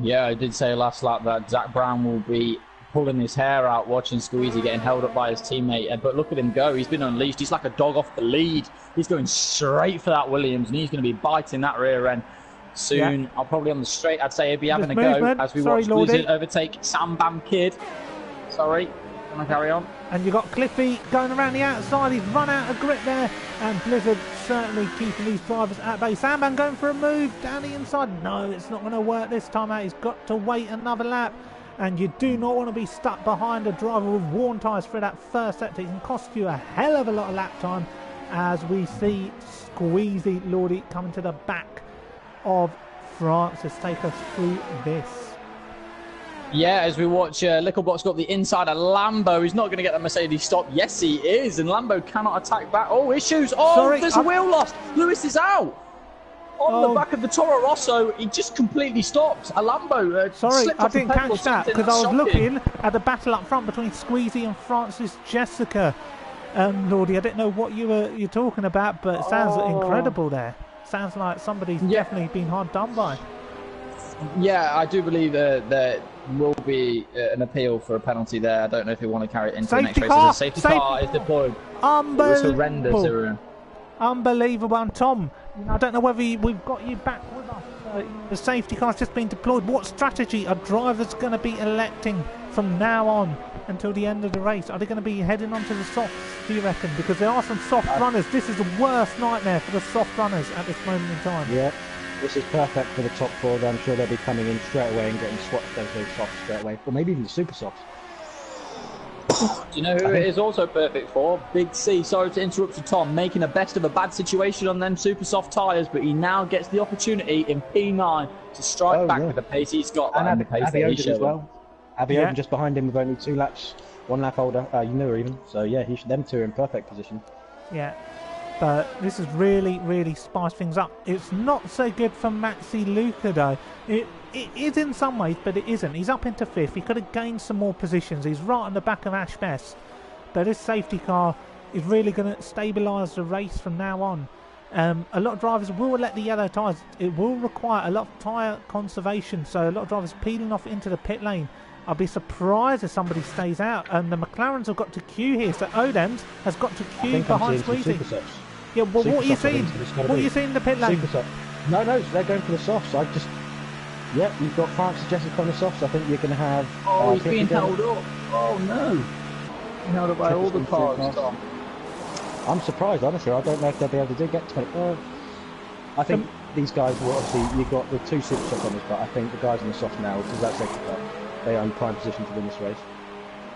Yeah, I did say last lap that Zach Brown will be pulling his hair out watching Squeezy getting held up by his teammate, but look at him go. He's been unleashed. He's like a dog off the lead. He's going straight for that Williams, and he's going to be biting that rear end soon. Yeah. I'll probably on the straight, I'd say he'd be having a go as we watch Blizzard overtake Sam Bam Kid. Sorry, can I carry on? And you've got Cliffy going around the outside. He's run out of grip there, and Blizzard certainly keeping these drivers at bay. Sam Bam going for a move down the inside. No, it's not going to work this time out. He's got to wait another lap. And you do not want to be stuck behind a driver with worn tyres for that first sector. It can cost you a hell of a lot of lap time as we see Squeezy Lordy coming to the back of Francis. Take us through this. Yeah, as we watch Littlebot's got the inside of Lambo. He's not going to get the Mercedes stop. Yes, he is. And Lambo cannot attack back. Oh, issues. Oh, sorry, there's a wheel lost. Lewis is out. On the back of the Toro Rosso, he just completely stopped. A Lambo sorry, I didn't catch that because I was looking at the battle up front between Squeezy and Francis Jessica. Lordy, I didn't know what you're talking about, but it sounds incredible there. Sounds like somebody's definitely been hard done by. Yeah, I do believe there will be an appeal for a penalty there. I don't know if they want to carry it into the next race. The safety car is deployed. Unbelievable. It was horrendous, everyone. Unbelievable. And Tom, I don't know whether we've got you back with us The safety car's just been deployed. What strategy are drivers going to be electing from now on until the end of the race? Are they going to be heading onto the softs, do you reckon? Because there are some soft runners. This is the worst nightmare for the soft runners at this moment in time. Yeah, this is perfect for the top four. I'm sure they'll be coming in straight away and getting swapped those softs straight away. Or maybe even the super softs. Do you know who it is also perfect for? Big C. Sorry to interrupt you, Tom. Making the best of a bad situation on them super soft tyres, but he now gets the opportunity in P9 to strike back with the pace he's got. And the pace Abby that he Oden showed as well. Abby Oden just behind him with only 2 laps, 1 lap older. You knew her even. So yeah, them two are in perfect position. Yeah. But this has really, really spiced things up. It's not so good for Maxi Luca, though. It is in some ways, but it isn't. He's up into 5th. He could have gained some more positions. He's right on the back of Ash Best. But this safety car is really going to stabilise the race from now on. A lot of drivers will let the yellow tyres. It will require a lot of tyre conservation. So a lot of drivers peeling off into the pit lane. I'll be surprised if somebody stays out. And the McLarens have got to queue here. So Odens has got to queue behind Squeezy. Yeah, well, what are you seeing? What are you seeing in the pit lane? No, they're going for the softs. Yeah, you've got France suggested on the softs. I think you're going to have. Oh, he's being held up. Oh no! Held up by all the cars. I'm surprised, honestly. I don't know if they'll be able to get 20. I think these guys will obviously. You've got the 2 super softs on this, but I think the guys on the soft now, because that's safety car, they are in prime position to win this race.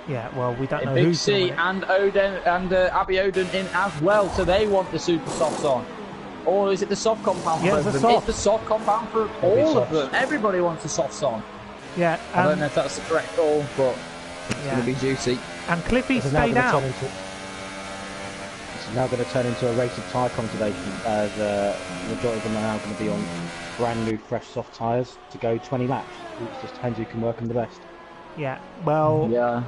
Yeah, well, we don't know Big who's C and Oden and Abby Oden in as well, so they want the super softs on. Or is it the soft compound for both of them? It's the soft compound for all of them. Everybody wants the softs on. Yeah. I don't know if that's the correct call, but it's going to be juicy. And Cliffy stayed out. It's now going to turn into a race of tyre conservation, as the majority of them are now going to be on brand new, fresh, soft tyres to go 20 laps. It just depends who can work them the best. Yeah, well... Yeah.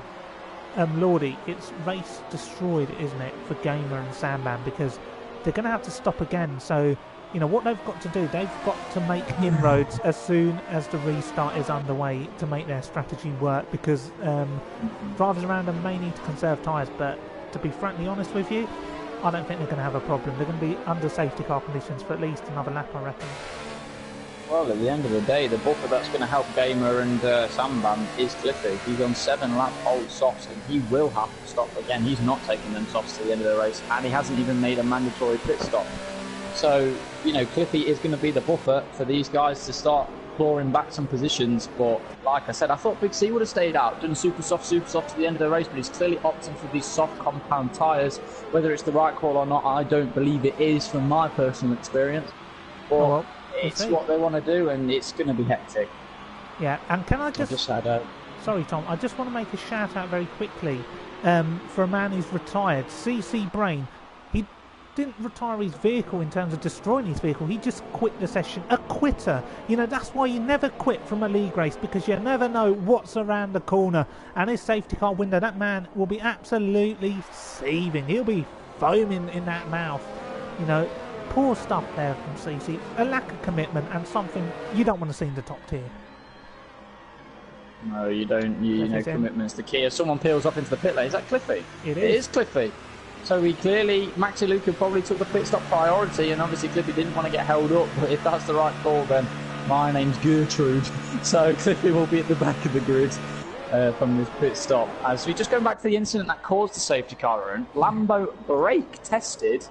Lordy, it's race destroyed, isn't it, for Gamer and Sandman, because they're going to have to stop again. So, you know, what they've got to do, they've got to make inroads as soon as the restart is underway to make their strategy work, because drivers around them may need to conserve tyres, but to be frankly honest with you, I don't think they're going to have a problem. They're going to be under safety car conditions for at least another lap, I reckon. Well, at the end of the day, the buffer that's going to help Gamer and Sandman is Cliffy. He's on 7 lap old softs, and he will have to stop again. He's not taking them softs to the end of the race, and he hasn't even made a mandatory pit stop. So, you know, Cliffy is going to be the buffer for these guys to start clawing back some positions. But like I said, I thought Big C would have stayed out, done super soft to the end of the race, but he's clearly opting for these soft compound tyres. Whether it's the right call or not, I don't believe it is from my personal experience. But it's what they want to do, and it's going to be hectic. Yeah, and can I just had sorry, Tom, I just want to make a shout out very quickly for a man who's retired, CC Brain. He didn't retire his vehicle in terms of destroying his vehicle, he just quit the session. A quitter. You know, that's why you never quit from a league race, because you never know what's around the corner. And his safety car window, that man will be absolutely seething. He'll be foaming in that mouth. You know, poor stuff there from CC. A lack of commitment, and something you don't want to see in the top tier. No, you don't. You know, commitment's the key. If someone peels off into the pit lane, is that Cliffy? It is Cliffy. So he clearly, Maxi Luca probably took the pit stop priority, and obviously Cliffy didn't want to get held up. But if that's the right call, then my name's Gertrude. So Cliffy will be at the back of the grid from this pit stop. As we just going back to the incident that caused the safety car run, Lambo brake tested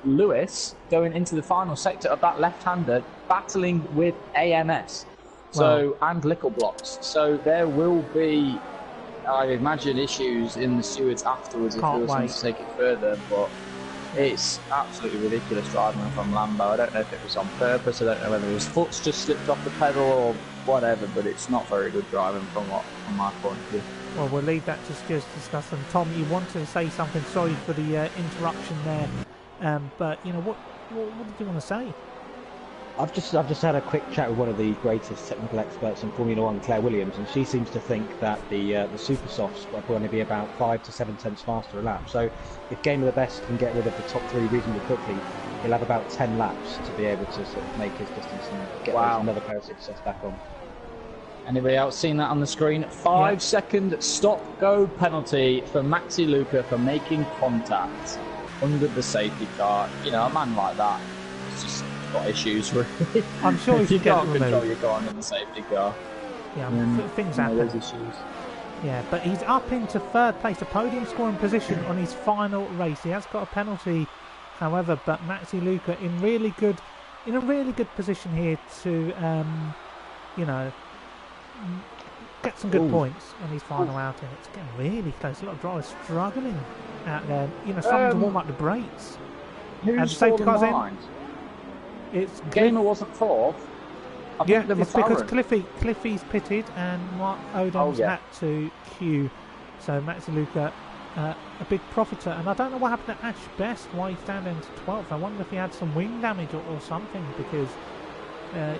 Lewis going into the final sector of that left-hander, battling with AMS. So and lickle blocks. So there will be, I imagine, issues in the stewards afterwards if they want to take it further. But it's absolutely ridiculous driving from Lambo. I don't know if it was on purpose. I don't know whether his foot's just slipped off the pedal or whatever. But it's not very good driving from my point of view. Well, we'll leave that to just discuss. And Tom, you wanted to say something. Sorry for the interruption there. But you know, what did you want to say? I've just had a quick chat with one of the greatest technical experts in Formula One, Claire Williams, and she seems to think that the super softs will only be about 5 to 7 tenths faster a lap. So if Game of the Best can get rid of the top 3 reasonably quickly, he'll have about 10 laps to be able to sort of make his distance and get another pair of success back on. Anybody else seen that on the screen? 5-second stop-go penalty for Maxi Luca for making contact under the safety car. You know, a man like that is just got issues, really. I'm sure he If you can get it can't control removed. your car in the safety car, Yeah, then things you know, happen. there's issues. Yeah, but he's up into third place, a podium scoring position on his final race. He has got a penalty, however, but Maxi Luca in a really good position here to, you know, get some good points on his final outing. It's getting really close. A lot of drivers struggling out there, you know, struggling to warm up the brakes. And Who's safety fallen cars in. behind? It's Gamer wasn't fourth. I yeah, think the it's because McLaren. Cliffy's pitted and Mark Odom's had to queue. So Maxi Luca, a big profiter. And I don't know what happened to Ash Best, why he's down into 12th. I wonder if he had some wing damage or something, because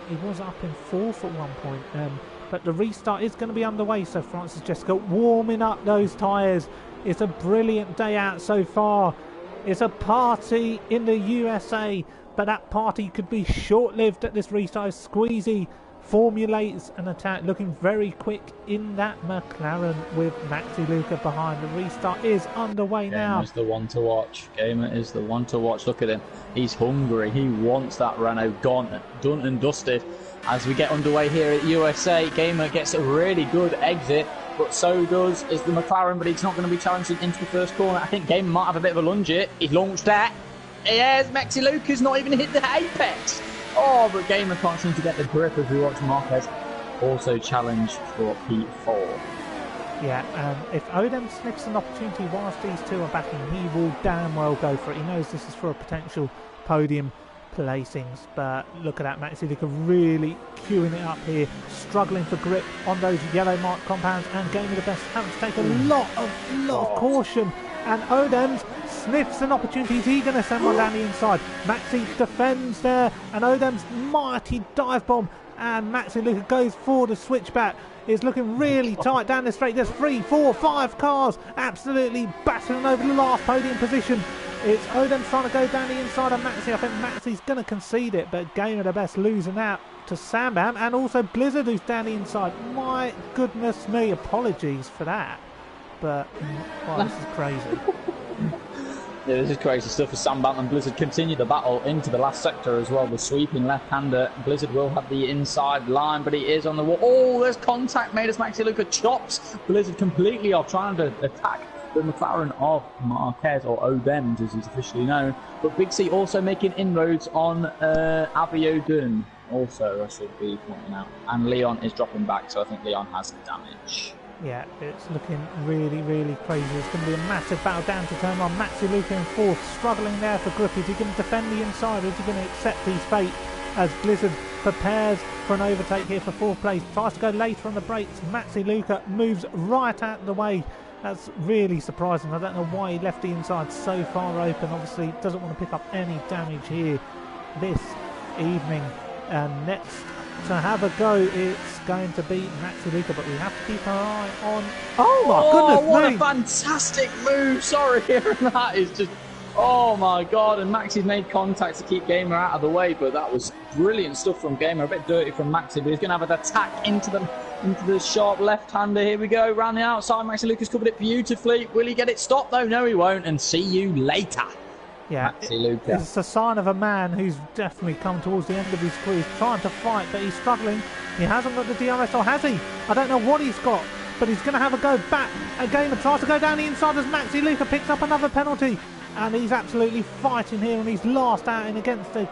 he was up in 4th at one point. But the restart is going to be underway, so Francis Jessica warming up those tyres. It's a brilliant day out so far. It's a party in the USA, but that party could be short-lived at this restart. Squeezy formulates an attack, looking very quick in that McLaren with Maxi Luca behind. The restart is underway now. Gamer is the one to watch. Gamer is the one to watch. Look at him. He's hungry. He wants that Renault gone, done and dusted. As we get underway here at USA, Gamer gets a really good exit, but so does is the McLaren, but he's not going to be challenging into the first corner. I think Gamer might have a bit of a lunge here. He's launched that. Yes, Maxi Luca's not even hit the apex. Oh, but Gamer can't seem to get the grip as we watch Marquez also challenge for P4. Yeah, if Odom sniffs an opportunity whilst these two are backing, he will damn well go for it. He knows this is for a potential podium placings, but look at that, Maxi Luca really queuing it up here, struggling for grip on those yellow mark compounds, and Gamer the Best having to take a lot of caution. And Odoms sniffs an opportunity. Is he going to send one down the inside? Maxi defends there, and Odom's mighty dive bomb, and Maxi Luca goes for the switchback. It's looking really tight down the straight. There's 3, 4, 5 cars absolutely battling over the last podium position. It's Odom trying to go down the inside of Maxi. I think Maxi's going to concede it, but Gamer the Best losing out to Sambam, and also Blizzard who's down the inside. My goodness me, apologies for that. But, wow, this is crazy. Yeah, this is crazy stuff as Sambam and Blizzard continue the battle into the last sector as well. The sweeping left-hander. Blizzard will have the inside line, but he is on the wall. Oh, there's contact made as Maxi Luca chops Blizzard completely off, trying to attack the McLaren of Marquez, or Odems as he's officially known. But Big C also making inroads on Abiodun. Also, I should be pointing out. And Leon is dropping back, so I think Leon has damage. Yeah, it's looking really, really crazy. It's going to be a massive battle down to turn on. Maxi Luca in 4th, struggling there for grip. Is he going to defend the inside, or is he going to accept his fate as Blizzard prepares for an overtake here for 4th place? Tries to go later on the brakes. Maxi Luca moves right out of the way. That's really surprising. I don't know why he left the inside so far open. Obviously doesn't want to pick up any damage here this evening. And next to have a go, it's going to be Maxi Luca, but we have to keep our eye on... Oh my goodness what me! a fantastic move! Sorry, that is just... Oh my god, and Maxi's made contact to keep Gamer out of the way, but that was brilliant stuff from Gamer. A bit dirty from Maxi, but he's going to have an attack into the sharp left-hander. Here we go, round the outside. Maxi Luca's covered it beautifully. Will he get it stopped though? No, he won't, and see you later. Yeah, Maxi Luca. It's a sign of a man who's definitely come towards the end of his career. He's trying to fight, but he's struggling. He hasn't got the DRS, or has he? I don't know what he's got, but he's going to have a go back. A Gamer tries to go down the inside as Maxi Luca picks up another penalty. And he's absolutely fighting here on his last outing against the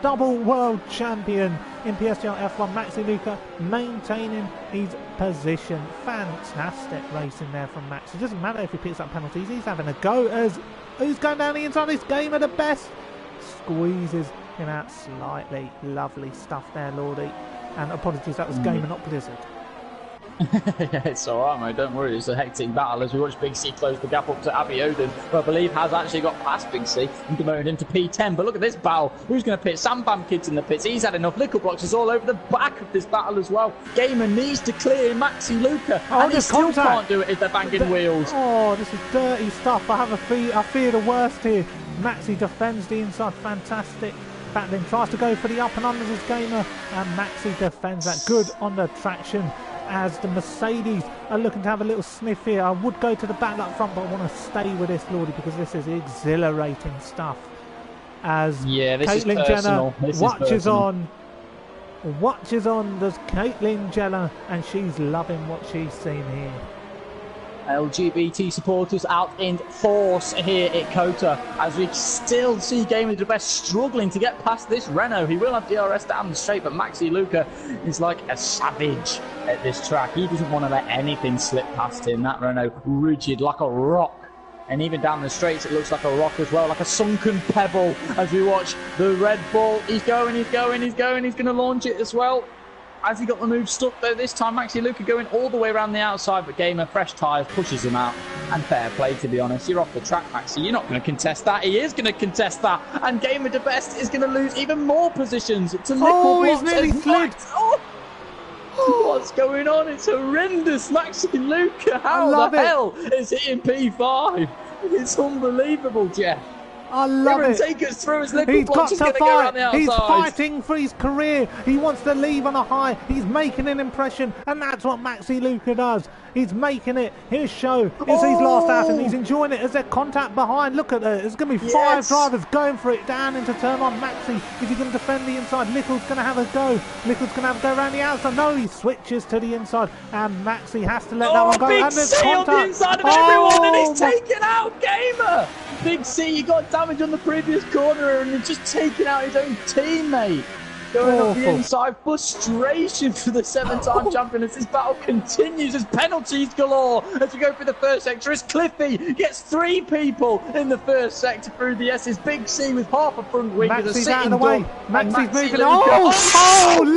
double world champion in PSGL F1. Maxi Luca maintaining his position. Fantastic racing there from Max. It doesn't matter if he picks up penalties. He's having a go as who's going down the inside. This Gamer the Best squeezes him out slightly. Lovely stuff there, Lordy. And apologies, that was Gamer, not Blizzard. Yeah, it's alright, mate, don't worry. It's a hectic battle as we watch Big C close the gap up to Abiodun, who I believe has actually got past Big C and demoted him to P10. But look at this battle. Who's going to pit? Sambam Kid's in the pits. He's had enough. Lickle blocks is all over the back of this battle as well. Gamer needs to clear Maxi Luca, and he still can't do it if they're banging wheels. Oh, this is dirty stuff. I fear the worst here. Maxi defends the inside. Fantastic battling. Tries to go for the up and unders as Gamer, and Maxi defends that. Good on the traction as the Mercedes are looking to have a little sniff here. I would go to the battle up front, but I want to stay with this, Lordy, because this is exhilarating stuff. as Yeah, this is Caitlin personal. Jenner This is watches personal. on. Does Caitlin Jenner, and she's loving what she's seen here. LGBT supporters out in force here at Kota, as we still see Gamer the Best struggling to get past this Renault. He will have DRS down the straight, but Maxi Luca is like a savage at this track. He doesn't want to let anything slip past him. That Renault rigid like a rock. And even down the straights, it looks like a rock as well, like a sunken pebble as we watch the Red Bull. He's going. He's going to launch it as well. Has he got the move stuck though this time? Maxi Luca going all the way around the outside, but Gamer, fresh tyres, pushes him out. And fair play, to be honest. You're off the track, Maxi. You're not going to contest that. He is going to contest that. And Gamer the Best is going to lose even more positions to Nickel he's nearly slid. What's going on? It's horrendous. Maxi Luca, how the hell is he in P5? It's unbelievable, Jeff. I love it. Take us through his little He's got blocks. to Go around the fight. He's outside. fighting for his career. He wants to leave on a high. He's making an impression, and that's what Maxi Luca does. He's making it his show. It's his last outing. He's enjoying it. As there's contact behind. Look at it. There's going to be five drivers going for it down into turn one. Maxi, is he going to defend the inside? Little's going to have a go. Little's going to have a go around the outside. No, he switches to the inside, and Maxi has to let that one go. Big And there's C contact on the inside of everyone, and he's taken out Gamer. Big C, he got damage on the previous corner, and he's just taken out his own teammate. Going up the inside, frustration for the seven-time champion as this battle continues. As penalties galore as we go through the first sector. As Cliffy gets 3 people in the first sector through the S's. Big C with half a front wing. Maxi's out of the way. Maxi's moving.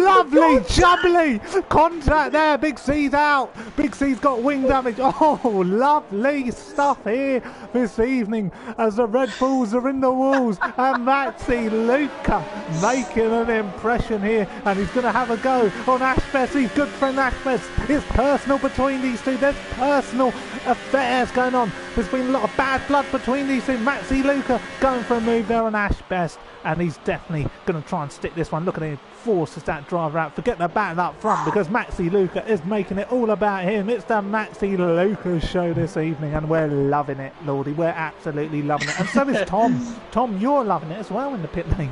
Lovely, jubbly contact there. Big C's out. Big C's got wing damage. Oh, lovely stuff here this evening as the Red Bulls are in the walls and Maxi Luca making an impression here, and he's going to have a go on Ashbest, his good friend Ashbest. It's personal between these two. There's personal affairs going on. There's been a lot of bad blood between these two. Maxi Luca going for a move there on Ashbest, and he's definitely going to try and stick this one. Look at him, forces that driver out. Forget the battle up front because Maxi Luca is making it all about him. It's the Maxi Luca show this evening, and we're loving it, Lordy. We're absolutely loving it, and so is Tom. Tom, you're loving it as well in the pit lane.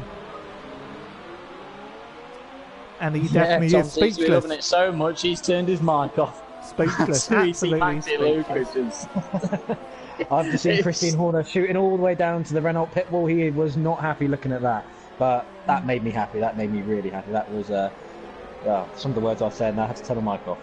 And he definitely is speechless. He's loving it so much, he's turned his mic off. Speechless, absolutely speechless. I've just seen Christian Horner shooting all the way down to the Renault pit wall. He was not happy looking at that, but that made me happy. That made me really happy. That was some of the words I said, and I had to turn the mic off.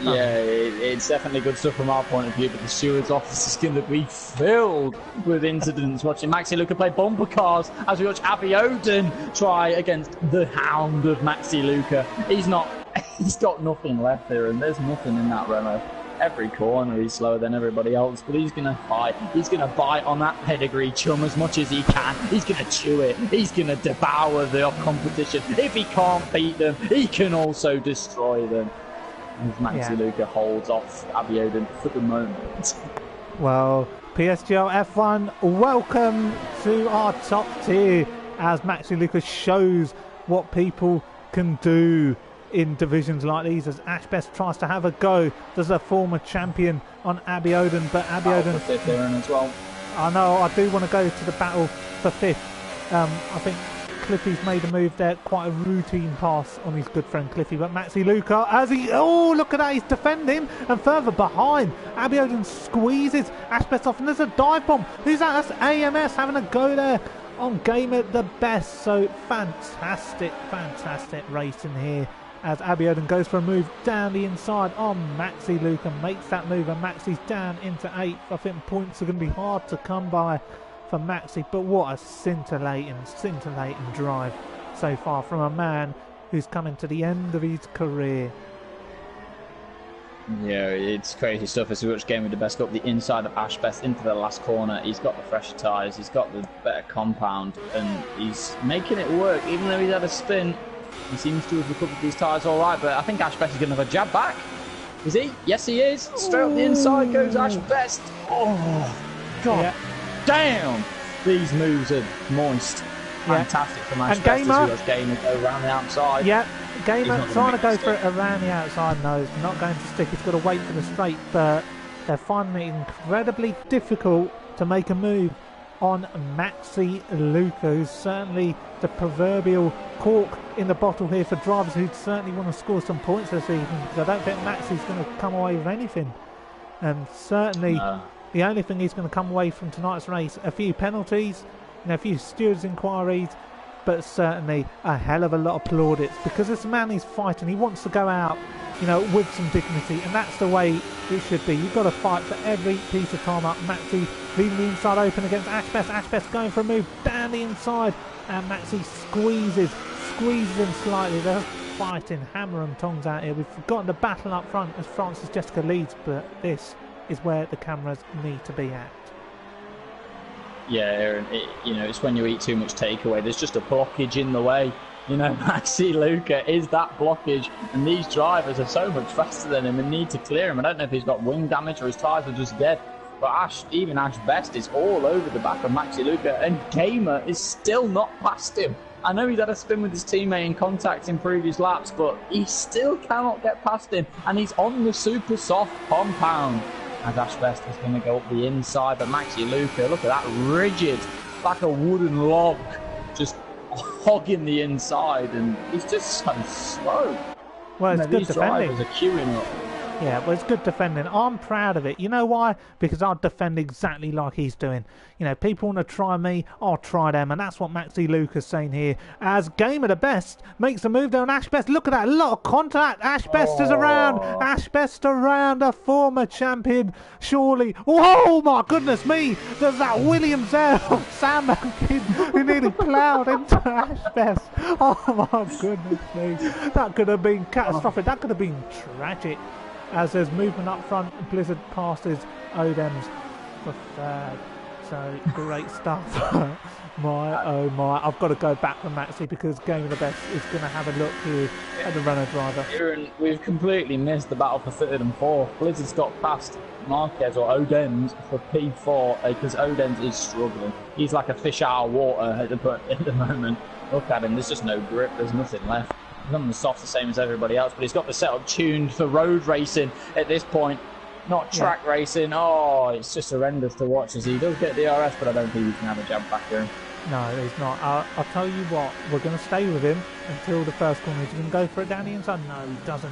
Yeah, it's definitely good stuff from our point of view, but the steward's office is going to be filled with incidents. Watching Maxi Luca play bumper cars as we watch Abby Oden try against the hound of Maxi Luca. He's got nothing left there, and there's nothing in that Renault. Every corner he's slower than everybody else, but he's going to fight. He's going to bite on that pedigree chum as much as he can. He's going to chew it. He's going to devour the competition. If he can't beat them, he can also destroy them. Maxi Luca holds off Abby Oden for the moment. Well, PSGL F1, welcome to our top tier as Maxi Luca shows what people can do in divisions like these as Ashbest tries to have a go. There's a former champion on Abby Oden, but Abby Oden... for 5th there as well. I know, I do want to go to the battle for 5th. I think Cliffy's made a move there, quite a routine pass on his good friend Cliffy, but Maxi Luca, as he, look at that, he's defending, and further behind, Abby Oden squeezes Ashbest off, and there's a dive bomb. Who's that? That's AMS having a go there on Gamer the Best. So fantastic racing here as Abby Oden goes for a move down the inside on Maxi Luca, makes that move, and Maxi's down into 8th. I think points are going to be hard to come by for Maxi, but what a scintillating drive so far from a man who's coming to the end of his career. Yeah, it's crazy stuff as we watch Game with the Best go up the inside of Ashbest into the last corner. He's got the fresher tyres, he's got the better compound, and he's making it work. Even though he's had a spin, he seems to have recovered these tyres all right, but I think Ashbest is going to have a jab back. Is he? Yes, he is. Straight up the inside goes Ashbest. Oh, God. Yeah. Damn! These moves are moist. Fantastic from Ashbest as well as Gamer go around the outside. Yeah, Gamer trying to go for it around the outside. No, it's not going to stick. He's got to wait for the straight, but they're finding it incredibly difficult to make a move on Maxi Luca, who's certainly the proverbial cork in the bottle here for drivers who certainly want to score some points this evening, because I don't think Maxi's going to come away with anything. And certainly the only thing he's going to come away from tonight's race, a few penalties, a few stewards' inquiries, but certainly a hell of a lot of plaudits, because this man is fighting. He wants to go out, with some dignity, and that's the way it should be. You've got to fight for every piece of time up. Maxi leaving the inside open against Ashbest. Ashbest going for a move down the inside, and Maxi squeezes him slightly. They're fighting hammer and tongs out here. We've forgotten the battle up front as Francis Jessica leads, but this is where the cameras need to be at. Yeah, Aaron, it's when you eat too much takeaway. There's just a blockage in the way. Maxi Luca is that blockage, and these drivers are so much faster than him and need to clear him. I don't know if he's got wing damage or his tyres are just dead, but Ash Best is all over the back of Maxi Luca, and Gamer is still not past him. I know he's had a spin with his teammate in contact in previous laps, but he still cannot get past him, and he's on the super soft compound. As Ash Best is going to go up the inside, but Maxi Luca, look at that, rigid, like a wooden log, just hogging the inside, and he's just so slow. Well, it's good defending. These drivers are queuing up. Yeah, well, it's good defending. I'm proud of it. You know why? Because I'll defend exactly like he's doing. People want to try me, I'll try them. And that's what Maxi Luca's saying here. As Gamer the Best makes a move there on Ashbest. Look at that, a lot of contact. Ashbest is around. Ashbest around, a former champion, surely. Oh, my goodness me. There's that Williams there of Sam kid who nearly ploughed into Ashbest. Oh, my goodness me. That could have been catastrophic. That could have been tragic. As there's movement up front, Blizzard passes Odems for third. So great stuff. Oh my, I've got to go back with Maxi, because Game of the Best is going to have a look here at the runner driver. Aaron, we've completely missed the battle for third and fourth. Blizzard's got past Marquez or Odems for P4, because Odems is struggling. He's like a fish out of water at the moment. Look at him, there's just no grip, there's nothing left. He's on the soft the same as everybody else, but he's got the setup tuned for road racing at this point, not track racing. Oh, it's just horrendous to watch as he does get DRS, but I don't think he can have a jump back here. No, he's not. I'll tell you what, we're going to stay with him until the first corner. Is he going to go for it down the inside? No, he doesn't.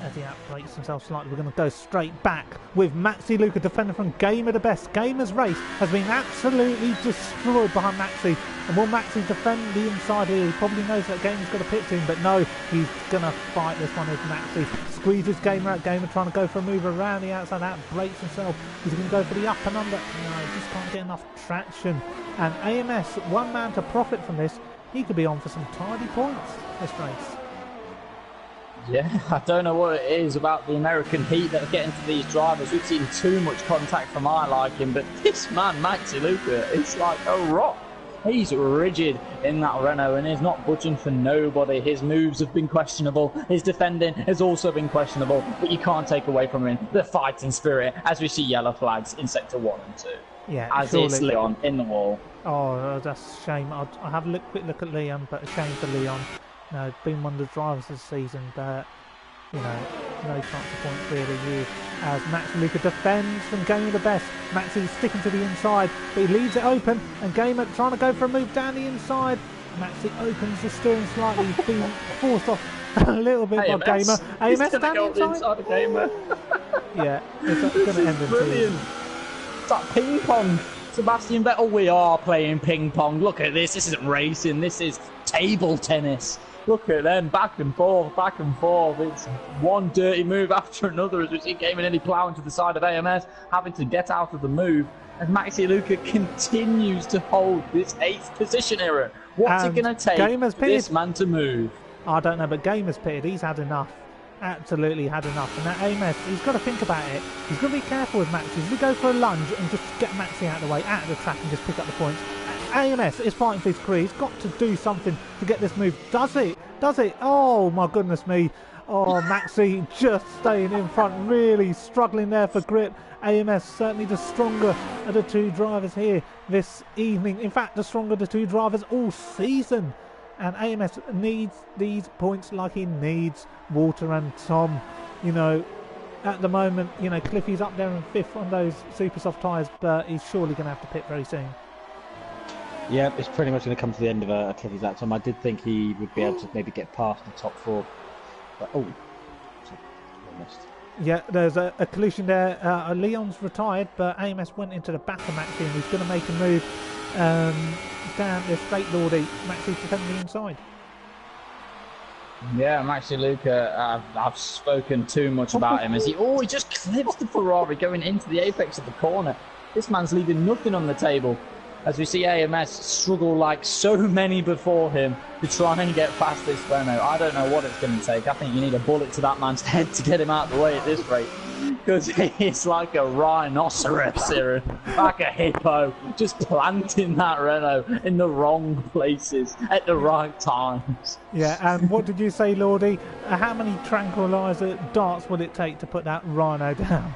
As he outbreaks himself slightly, we're going to go straight back with Maxi Luca, defender from Gamer the Best. Gamer's race has been absolutely destroyed behind Maxi. And will Maxi defend the inside here? He probably knows that Gamer's got a pit soon, but no, he's going to fight this one with Maxi. Squeezes Gamer out. Gamer trying to go for a move around the outside, outbreaks himself. He's going to go for the up and under. No, he just can't get enough traction. And AMS, one man to profit from this. He could be on for some tidy points this race. Yeah, I don't know what it is about the American heat that's getting to these drivers. We've seen too much contact for my liking, but this man, Maxi Luca, is like a rock. He's rigid in that Renault and is not budging for nobody. His moves have been questionable. His defending has also been questionable, but you can't take away from him the fighting spirit as we see yellow flags in Sector 1 and 2. Yeah, as surely. It's Leon in the wall. Oh, that's a shame. I'll have a quick look at Leon, but a shame for Leon. Been one of the drivers this season, but no chance of points really here. As Maxi Luca defends from Gamer the Best. Maxi sticking to the inside, but he leaves it open, and Gamer trying to go for a move down the inside. Maxi opens the steering slightly, he's being forced off a little bit by Gamer. AMS down the inside of Gamer. Yeah, it's going to end in brilliant. It's like ping pong. Sebastian Vettel, we are playing ping pong. Look at this. This isn't racing. This is table tennis. Look at them, back and forth, back and forth. It's one dirty move after another as we see Gamer nearly ploughing to the side of AMS, having to get out of the move. As Maxi Luca continues to hold this 8th position era. What's it going to take for this man to move? I don't know, but Gamer's pitted. He's had enough. Absolutely had enough. And that AMS, he's got to think about it. He's got to be careful with Maxi. If we go for a lunge and just get Maxi out of the way, out of the track, and just pick up the points. AMS is fighting for his career. He's got to do something to get this move. Does it? Does it? Oh, my goodness me. Oh, Maxi just staying in front, really struggling there for grip. AMS certainly the stronger of the two drivers here this evening. In fact, the stronger of the two drivers all season. And AMS needs these points like he needs Walter and Tom. At the moment, Cliffy's up there in 5th on those super soft tyres, but he's surely going to have to pit very soon. Yeah, it's pretty much going to come to the end of a Cliffy's lap time. I did think he would be able to maybe get past the top 4. But, missed. Yeah, there's a collision there. Leon's retired, but AMS went into the back of Maxi, and he's going to make a move down the straight, Lordy. Maxi's defending the inside. Yeah, Maxi Luca, I've spoken too much about him as he just clips the Ferrari going into the apex of the corner. This man's leaving nothing on the table. As we see AMS struggle like so many before him to try and get past this Renault. I don't know what it's going to take. I think you need a bullet to that man's head to get him out of the way at this rate. Because he's like a rhinoceros here, like a hippo, just planting that Renault in the wrong places at the right times. Yeah, and what did you say, Lordy? How many tranquilizer darts would it take to put that Rhino down?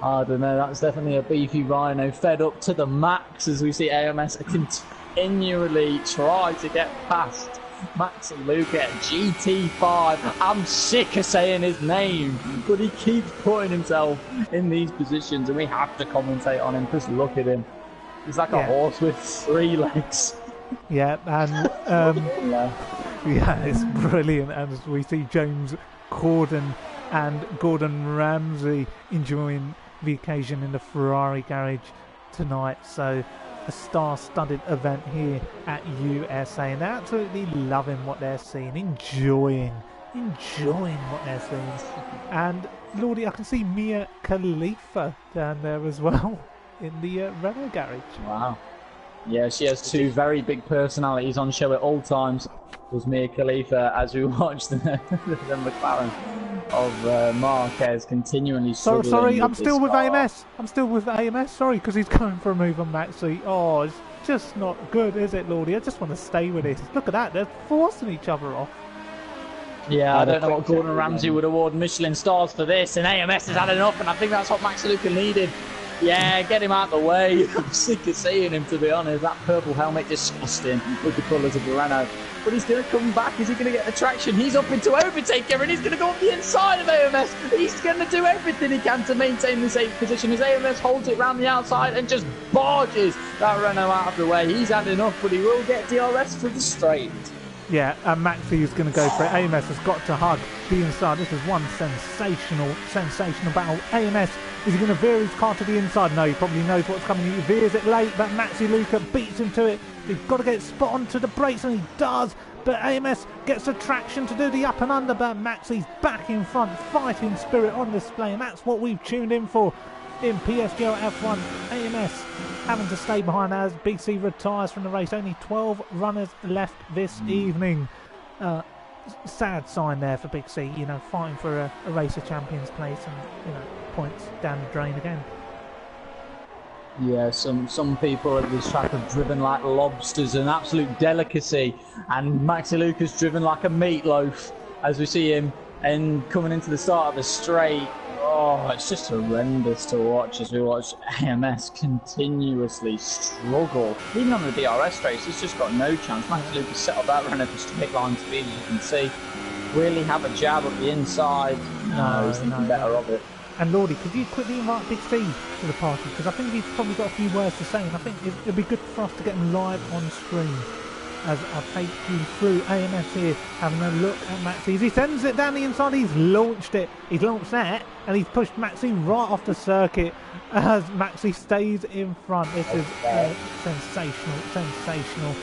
I don't know, that's definitely a beefy Rhino fed up to the max as we see AMS continually try to get past Maxi Luca at GT5. I'm sick of saying his name, but he keeps putting himself in these positions and we have to commentate on him. Just look at him. He's like a horse with 3 legs. Yeah, and yeah, it's brilliant. And as we see James Corden and Gordon Ramsay enjoying the occasion in the Ferrari garage tonight. So a star-studded event here at USA, and they're absolutely loving what they're seeing, enjoying what they're seeing. And Lordy, I can see Mia Khalifa down there as well in the Renault garage. Wow. Yeah, she has 2 very big personalities on show at all times. Was Mia Khalifa as we watched the McLaren of Marquez continually struggling. Sorry, I'm still with AMS. I'm still with AMS. Sorry, because he's going for a move on Maxi. Oh, it's just not good, is it, Lordy? I just want to stay with this. Look at that. They're forcing each other off. Yeah, I don't know what Gordon Ramsay would award Michelin stars for this, and AMS has had enough, and I think that's what Maxi Luca needed. Yeah, get him out of the way. I'm sick of seeing him, to be honest. That purple helmet, disgusting with the colours of the Renault. But he's going to come back. Is he going to get the traction? He's up into overtake here, and he's going to go up the inside of AMS. He's going to do everything he can to maintain the safe position as AMS holds it round the outside and just barges that Renault out of the way. He's had enough, but he will get DRS for the straight. Yeah, and Maxi is going to go for it. AMS has got to hug the inside. This is one sensational battle. AMS, is he going to veer his car to the inside? No, he probably knows what's coming. He veers it late, but Maxi Luca beats him to it. He's got to get spot onto the brakes, and he does. But AMS gets the traction to do the up and under, but Maxi's back in front, fighting spirit on display, and that's what we've tuned in for in PSGL F1. AMS having to stay behind as Big C retires from the race. Only 12 runners left this evening. Sad sign there for Big C, fighting for a race of champions place, and points down the drain again. Yeah, some people at this track have driven like lobsters, an absolute delicacy, and Maxi Luca's driven like a meatloaf as we see him and coming into the start of the straight. Oh, it's just horrendous to watch as we watch AMS continuously struggle. Even on the DRS race, he's just got no chance. Maxi Luca's set up that Renault for straight line speed, as you can see. Really have a jab at the inside. No, he's thinking better of it. And Lordy, could you quickly invite Big C to the party? Because I think he's probably got a few words to say, and I think it'd be good for us to get him live on screen as I take you through AMS here, having a look at Maxi. As he sends it down the inside, he's launched it. He's launched that, and he's pushed Maxi right off the circuit as Maxi stays in front. This is a sensational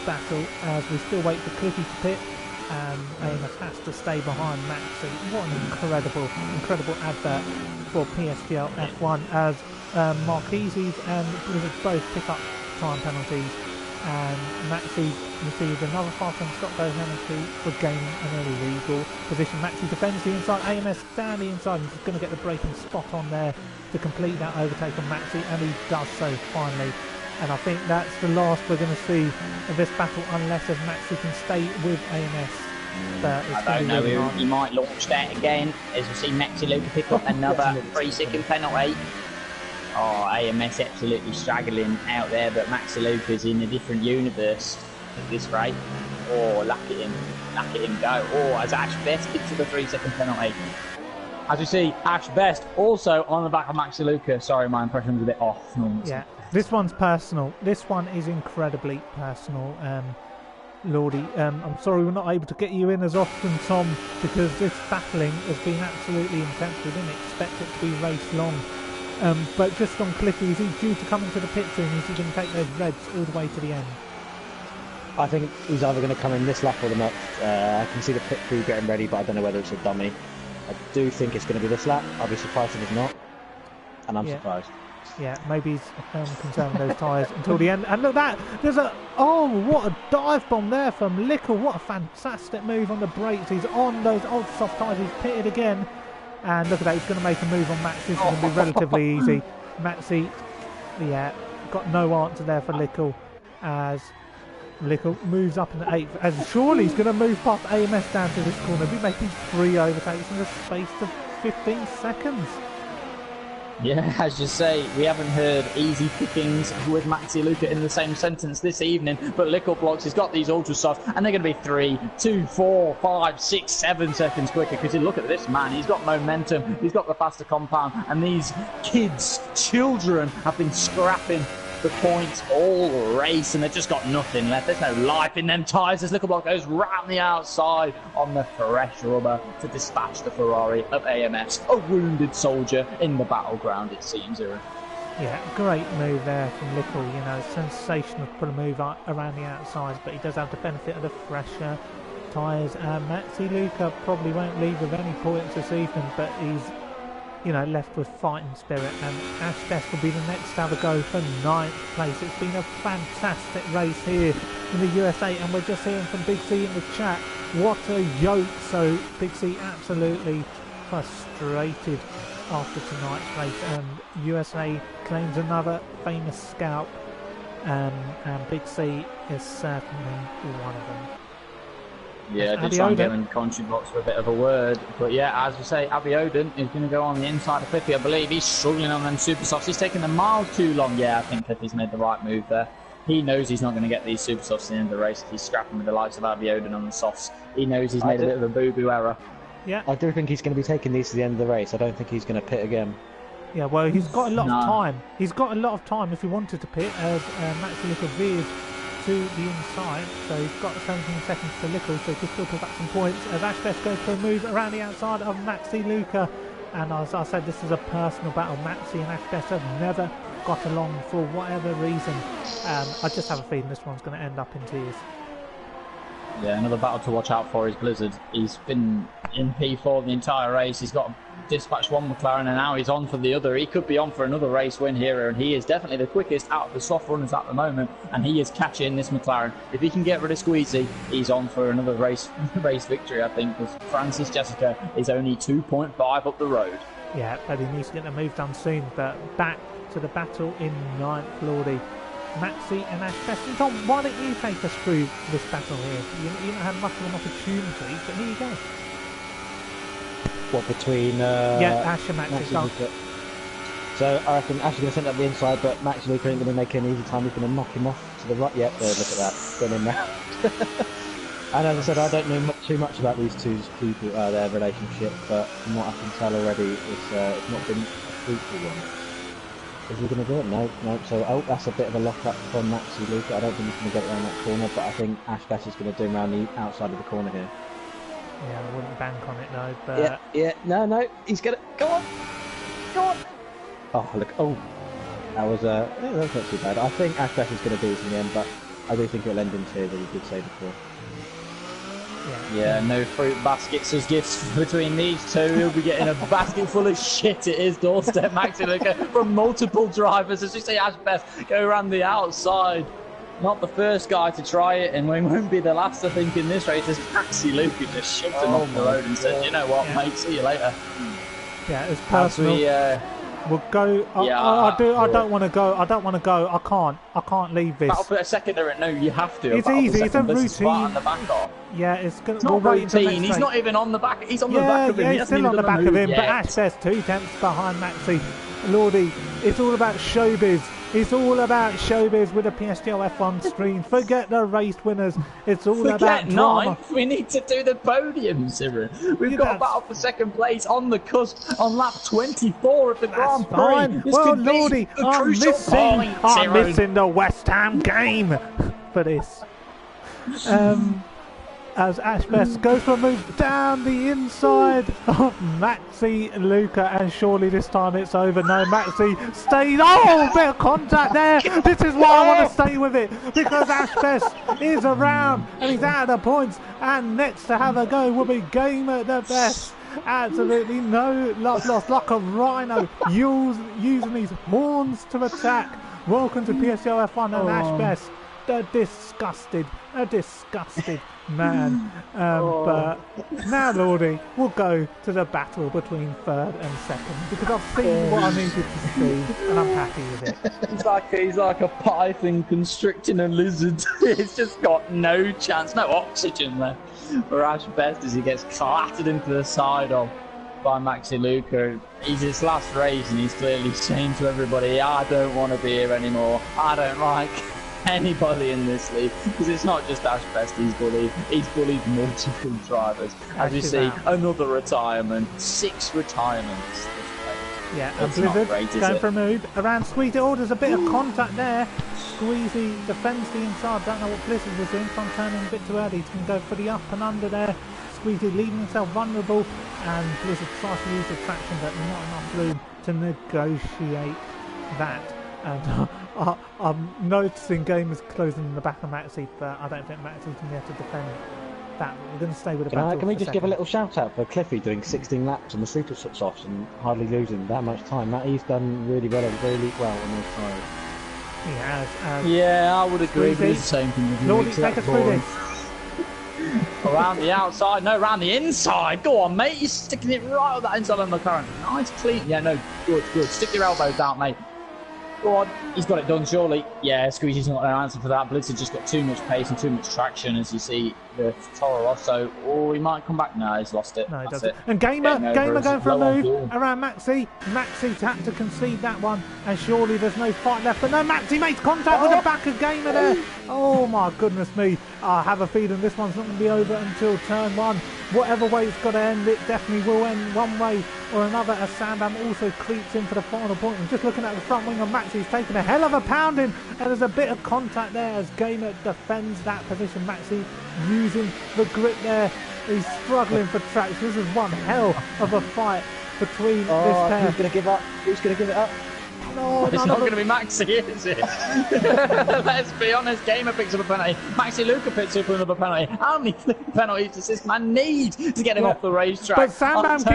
battle as we still wait for Cliffy to pit. And AMS has to stay behind Maxi. What an incredible advert for PSGL F1 as Marquez's and Blizzard both pick up time penalties, and Maxi receives another 5-10 stop go penalty for gaining an illegal position. Maxi defends the inside, AMS down the inside, and he's going to get the braking spot on there to complete that overtake on Maxi, and he does so finally. And I think that's the last we're going to see of this battle unless as Maxi can stay with AMS. But it's I don't know, he might launch that again as we see Maxi Luca pick up another 3-second penalty. Oh, AMS absolutely struggling out there, but Maxi Luca's in a different universe at this rate. Oh, look at him go. Oh, as Ash Best gets to the 3-second penalty. As we see, Ash Best also on the back of Maxi Luca. Sorry, my impression was a bit off. Yeah, This one's personal. This one is incredibly personal. Lordy, I'm sorry we're not able to get you in as often, Tom, because this battling has been absolutely intense. We didn't expect it to be race long. But just on Cliffy, is he due to come into the pit soon? Is he going to take those reds all the way to the end? I think he's either going to come in this lap or the next. I can see the pit crew getting ready, but I don't know whether it's a dummy. I do think it's going to be this lap. I'll be surprised if it's not. And I'm surprised. Yeah, maybe he's conserving those tyres until the end. And look at that! There's what a dive bomb there from Lickle. What a fantastic move on the brakes. He's on those ultra soft tyres. He's pitted again. And look at that, he's going to make a move on Max. This is going to be relatively easy. Maxi, got no answer there for Lickle as Lickle moves up in the 8th. And surely he's going to move past AMS down to this corner. He'll be making 3 overtakes in the space of 15 seconds. Yeah, as you say, we haven't heard easy pickings with Maxi Luca in the same sentence this evening, but Lickle blocks, he's got these ultra softs, and they're going to be 3, 2, 4, 5, 6, 7 seconds quicker, because you look at this man, he's got momentum, he's got the faster compound, and these children have been scrapping the points all race, and they've just got nothing left. There's no life in them tyres. This Little block goes round the outside on the fresh rubber to dispatch the Ferrari of AMS, a wounded soldier in the battleground, it seems. Yeah, great move there from Lickle. You know, sensational to put a move around the outsides, but he does have the benefit of the fresher tyres. Maxi Luca probably won't leave with any points this evening, but he's left with fighting spirit, and Ash Best will be the next to have a go for 9th place. It's been a fantastic race here in the USA, and we're just hearing from Big C in the chat, what a yoke. So Big C absolutely frustrated after tonight's race, and USA claims another famous scalp, and Big C is certainly one of them. Yeah, I did try and get him in the commentary box for a bit of a word. But yeah, as we say, Abiodun is going to go on the inside of Cliffy. I believe he's struggling on them super softs. He's taking them miles too long. Yeah, I think Cliffy's made the right move there. He knows he's not going to get these super softs at the end of the race if he's scrapping with the likes of Abiodun on the softs. He knows he's made a bit of a boo-boo error. Yeah, I do think he's going to be taking these to the end of the race. I don't think he's going to pit again. Yeah, well, he's got a lot of time. He's got a lot of time if he wanted to pit, as Maxi Little veers to the inside, so he's got 17 seconds to Lickle, so he can still pick up some points as Ash Best goes for a move around the outside of Maxi Luca. And as I said, this is a personal battle. Maxi and Ash Best have never got along for whatever reason. I just have a feeling this one's going to end up in tears. Yeah, another battle to watch out for is Blizzard. He's been in P4 the entire race. He's got dispatched one McLaren, and now he's on for the other. He could be on for another race win here, and he is definitely the quickest out of the soft runners at the moment, and he is catching this McLaren. If he can get rid of Squeezy, he's on for another race victory, I think, because Francis Jessica is only 2.5 up the road. Yeah, but he needs to get the move done soon. But back to the battle in 9th, Lordy. Maxi and Ash Best. And Tom, why don't you take us through this battle here? You haven't had much of an opportunity, but here you go. What, between Ash and Maxi? So I reckon Ash is going to send up the inside, but Maxi Luca ain't going to make any easy time. He's going to knock him off to the right. Yep, look at that, going in now. And as I said, I don't know too much about these two people, their relationship, but from what I can tell already, it's not been a fruitful one. Is he going to do it? No. So, that's a bit of a lock up from Maxi Luca. I don't think he's going to get it around that corner, but I think Ash Best is going to do him around the outside of the corner here. Yeah, I wouldn't bank on it though, but... Yeah, no, he's going to... Go on! Oh, look, that was not too bad. I think Ash Best is going to do this in the end, but I do think it'll end in tears, as you did say before. Yeah, no fruit baskets as gifts between these two. He'll be getting a basket full of shit at his doorstep, Maxi Luca, from multiple drivers. As you see Ash Best go around the outside. Not the first guy to try it, and we won't be the last, I think, in this race. As Maxi Luca just shoved him off the road and said, "You know what, mate? See you later." Yeah, it's personal. We'll go. I don't want to go. I can't leave this. Battle for a second, no, you have to. It's easy. It's a routine. On the back off. Yeah, it's not routine. He's not even on the back. He's on the back of him. He's still on the back of him. But Ash says 2 tenths behind Maxi. Lordy, it's all about showbiz It's all about showbiz with the PSGL F1 stream. Forget the race winners. It's all about Forget drama. ninth. We need to do the podium, Cyril. We've Yeah, got a battle for second place on the cusp on lap 24 of the Grand Prix. Fine. This Well, could be Lordy, a I'm crucial point, Cyril. missing the West Ham game for this. As Ashbest goes for a move down the inside of Maxi Luca, and surely this time it's over. No, Maxi stays. Oh, bit of contact there. This is why I want to stay with it, because Ashbest is around and he's out of the points. And next to have a go will be Game at the Best. Absolutely no love lost, like a rhino using his horns to attack. Welcome to PSGL F1 and Ashbest. A disgusted man. But now, Lordy, we'll go to the battle between third and second, because I've seen what I needed to see and I'm happy with it. He's like a python constricting a lizard. He's just got no chance, no oxygen left for Ashbest as he gets clattered into the side of by Maxi Luca. He's his last race and he's clearly saying to everybody, I don't want to be here anymore. I don't like anybody in this league, because it's not just Ashbest he's bullied multiple drivers. As you see, another retirement, 6 retirements. Yeah, and Blizzard going for a move around Squeezy. Oh, there's a bit of contact there. Squeezy defends the inside. Don't know what Blizzard was doing. From turning a bit too early, he's going to go for the up and under there. Squeezy leaving himself vulnerable, and Blizzard tries to use the traction, but not enough room to negotiate that. And I'm noticing gamers closing in the back of Maxi, but I don't think Maxi's going to be able to defend that. We're going to stay with the battle. Can we just second. give a little shout out for Cliffy doing 16 laps on the super softs and hardly losing that much time? He's done really well on those tyres. He has. Yeah, I would agree with the same thing. Lordy, take us through this. Around the outside, no, around the inside. Go on, mate. You're sticking it right on that inside on the current. Nice, clean. Yeah, no, good. Stick your elbows out, mate. Go on, he's got it done, surely. Yeah, Squeezy's not going to answer for that. Blizzard just got too much pace and too much traction, as you see the Toro Rosso. Oh, he might come back. No, he's lost it. No, he That's doesn't. it. And Gamer going for a move Goal. around Maxi. Maxi's had to concede that one, and surely there's no fight left. But no, Maxi makes contact with the back of Gamer there. Oh my goodness me. I have a feeling this one's not going to be over until turn 1. Whatever way it's got to end, it definitely will end one way or another, as Sandam also creeps in for the final point. And just looking at the front wing of Maxi, he's taking a hell of a pounding, and there's a bit of contact there as Gamer defends that position. Maxi using the grip there. He's struggling for traction. This is one hell of a fight between this pair. Who's going to give up? Who's going to give it up? No, It's not going to be Maxi, is it? Let's be honest. Gamer picks up a penalty. Maxi Luca picks up another penalty. How many penalties does this man need to get him off the racetrack? But Sambam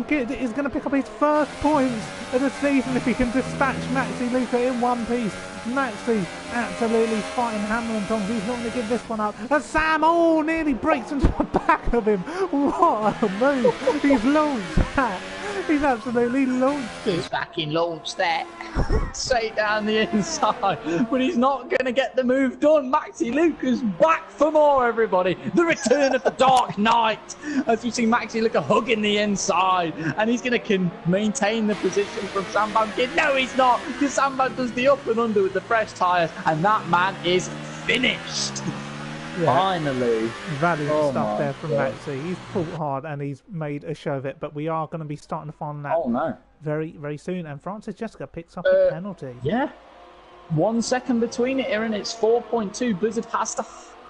Kid is going to pick up his first points of the season if he can dispatch Maxi Luca in one piece. Maxi absolutely fighting hammer and tongs. He's not going to give this one up. And Sam nearly breaks into the back of him. What a move. He's launched that. He's absolutely launched it. He's fucking launched that straight down the inside, but he's not going to get the move done. Maxi Luca's back for more, everybody. The return of the Dark Knight, as we see Maxi Luca hugging the inside, and he's going to maintain the position from Sambam Kid. No, he's not, because Sambam does the up and under with the fresh tyres, and that man is finished. Yeah. Finally. Valiant stuff there from Maxi. He's fought hard and he's made a show of it, but we are going to be starting to find that very, very soon. And Francis Jessica picks up a penalty. Yeah. 1 second between it, Aaron. It's 4.2. Blizzard has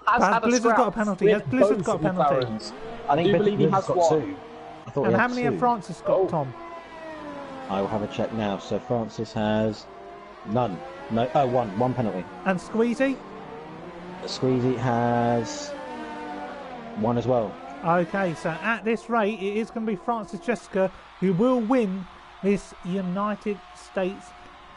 had a Blizzard's got a penalty. Has Blizzard got a penalty? I think believe he has got one. 2. And how many have Francis got, Tom? I will have a check now. So Francis has none. No, one penalty. And Squeezy? Squeezy has 1 as well. Okay, so at this rate, it is going to be Francis Jessica who will win this United States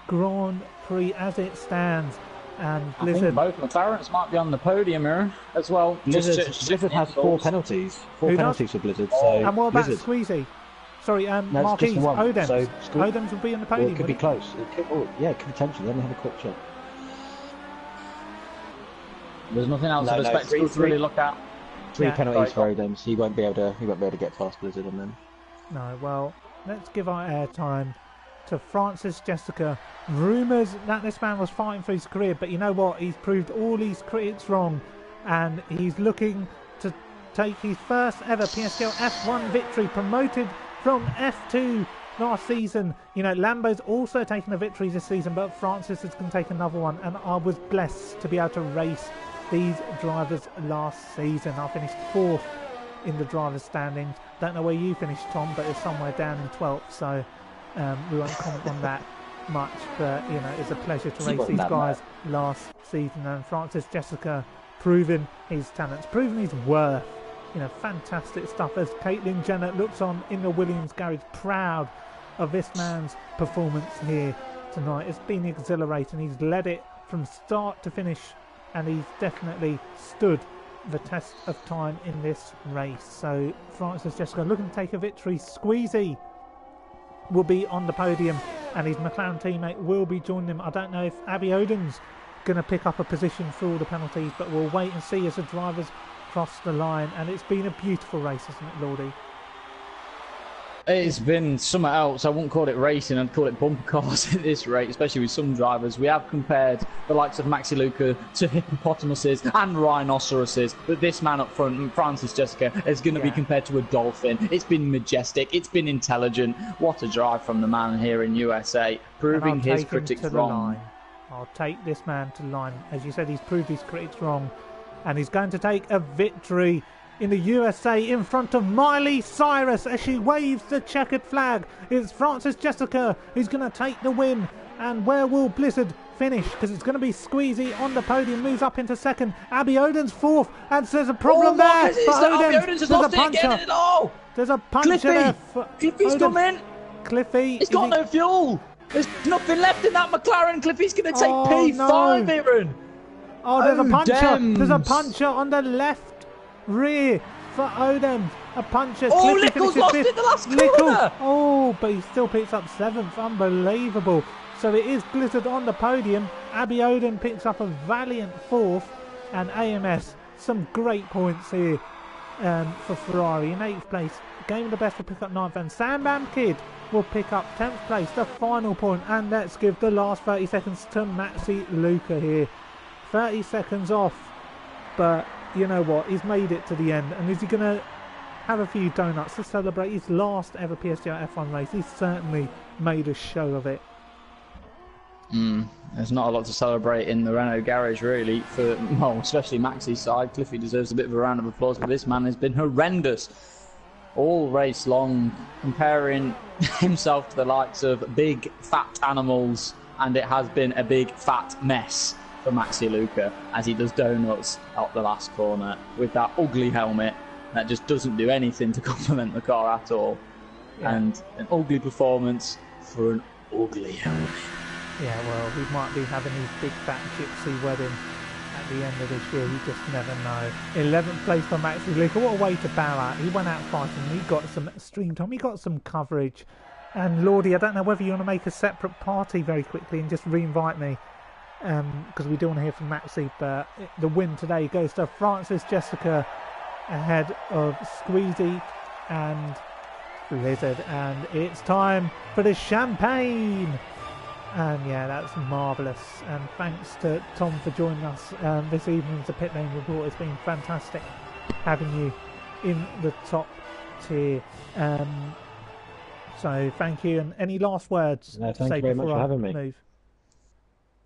Grand Prix as it stands. And Blizzard. I think both McLarens might be on the podium here as well. Blizzard has 4 penalties. 4 penalties for Blizzard. So and what about Blizzard. Squeezy? Sorry, No, Marquis, Odems. So Odems will be on the podium. It could be close. It could potentially. Let me have a quick check. There's nothing else of the spectacle to really look at. 3 penalties for Odems. He won't be able to get past Blizzard on them. No, well, let's give our airtime to Francis Jessica. Rumours that this man was fighting for his career, but you know what? He's proved all his critics wrong, and he's looking to take his first ever PSGL F1 victory, promoted from F2 last season. You know, Lambo's also taken a victory this season, but Francis is going to take another one, and I was blessed to be able to race these drivers last season. I finished 4th in the drivers' standings. Don't know where you finished, Tom, but it's somewhere down in 12th, so we won't comment on that much, but you know, it's a pleasure to race these guys last season, and Francis Jessica proving his talents, proving his worth. You know, fantastic stuff as Caitlin Jenner looks on in the Williams garage, proud of this man's performance here tonight. It's been exhilarating. He's led it from start to finish, and he's definitely stood the test of time in this race. So Francis Jessica looking to take a victory. Squeezy will be on the podium, and his McLaren teammate will be joining him. I don't know if Abby Oden's going to pick up a position for all the penalties, but we'll wait and see as the drivers cross the line. And it's been a beautiful race, hasn't it, Lordy? It's been something else. I wouldn't call it racing, I'd call it bumper cars at this rate, especially with some drivers. We have compared the likes of Maxi Luca to hippopotamuses and rhinoceroses, but this man up front, Francis Jessica, is going to be compared to a dolphin. It's been majestic, it's been intelligent. What a drive from the man here in USA, proving his critics wrong. I'll take this man to the line. As you said, he's proved his critics wrong, and he's going to take a victory in the USA in front of Miley Cyrus as she waves the checkered flag. It's Francis Jessica who's going to take the win. And where will Blizzard finish? Because it's going to be Squeezy on the podium, moves up into second. Abby Oden's 4th, and there's a problem there for Oden. There's a puncher. There's a puncher there for Cliffy's coming. Cliffy. He's got no fuel. There's nothing left in that McLaren. Cliffy's going to take P5, Aaron. Oh, there's a puncher. There's a puncher on the left rear for Oden. A puncher. Oh, Cliffy Lickle's lost 5th. in the last Lickle. corner. Oh, but he still picks up 7th. Unbelievable. So it is Blizzard on the podium. Abby Oden picks up a valiant 4th. And AMS, some great points here for Ferrari in 8th place. Game of the Best will pick up 9th. And Sambam Kid will pick up 10th place, the final point. And let's give the last 30 seconds to Maxi Luca here. 30 seconds off. But you know what, he's made it to the end, and is he going to have a few donuts to celebrate his last ever PSGL F1 race? He's certainly made a show of it. There's not a lot to celebrate in the Renault garage, really, for, well, especially Maxi's side. Cliffy deserves a bit of a round of applause, but this man has been horrendous all race long, comparing himself to the likes of big fat animals, and it has been a big fat mess for Maxi Luca as he does donuts out the last corner with that ugly helmet that just doesn't do anything to complement the car at all. And an ugly performance for an ugly helmet. Yeah, well, we might be having his big fat gypsy wedding at the end of this year. You just never know. 11th place for Maxi Luca. What a way to bow out. He went out fighting. He got some stream time. He got some coverage. And Lordy, I don't know whether you want to make a separate party very quickly and just re-invite me, because we do want to hear from Maxi. But the win today goes to Francis Jessica ahead of Squeezy and Blizzard, and it's time for the champagne. And yeah, that's marvellous, and thanks to Tom for joining us this evening to Pit Lane Report. It's been fantastic having you in the top tier, so thank you. And any last words? No, thank you very much for having me. Move?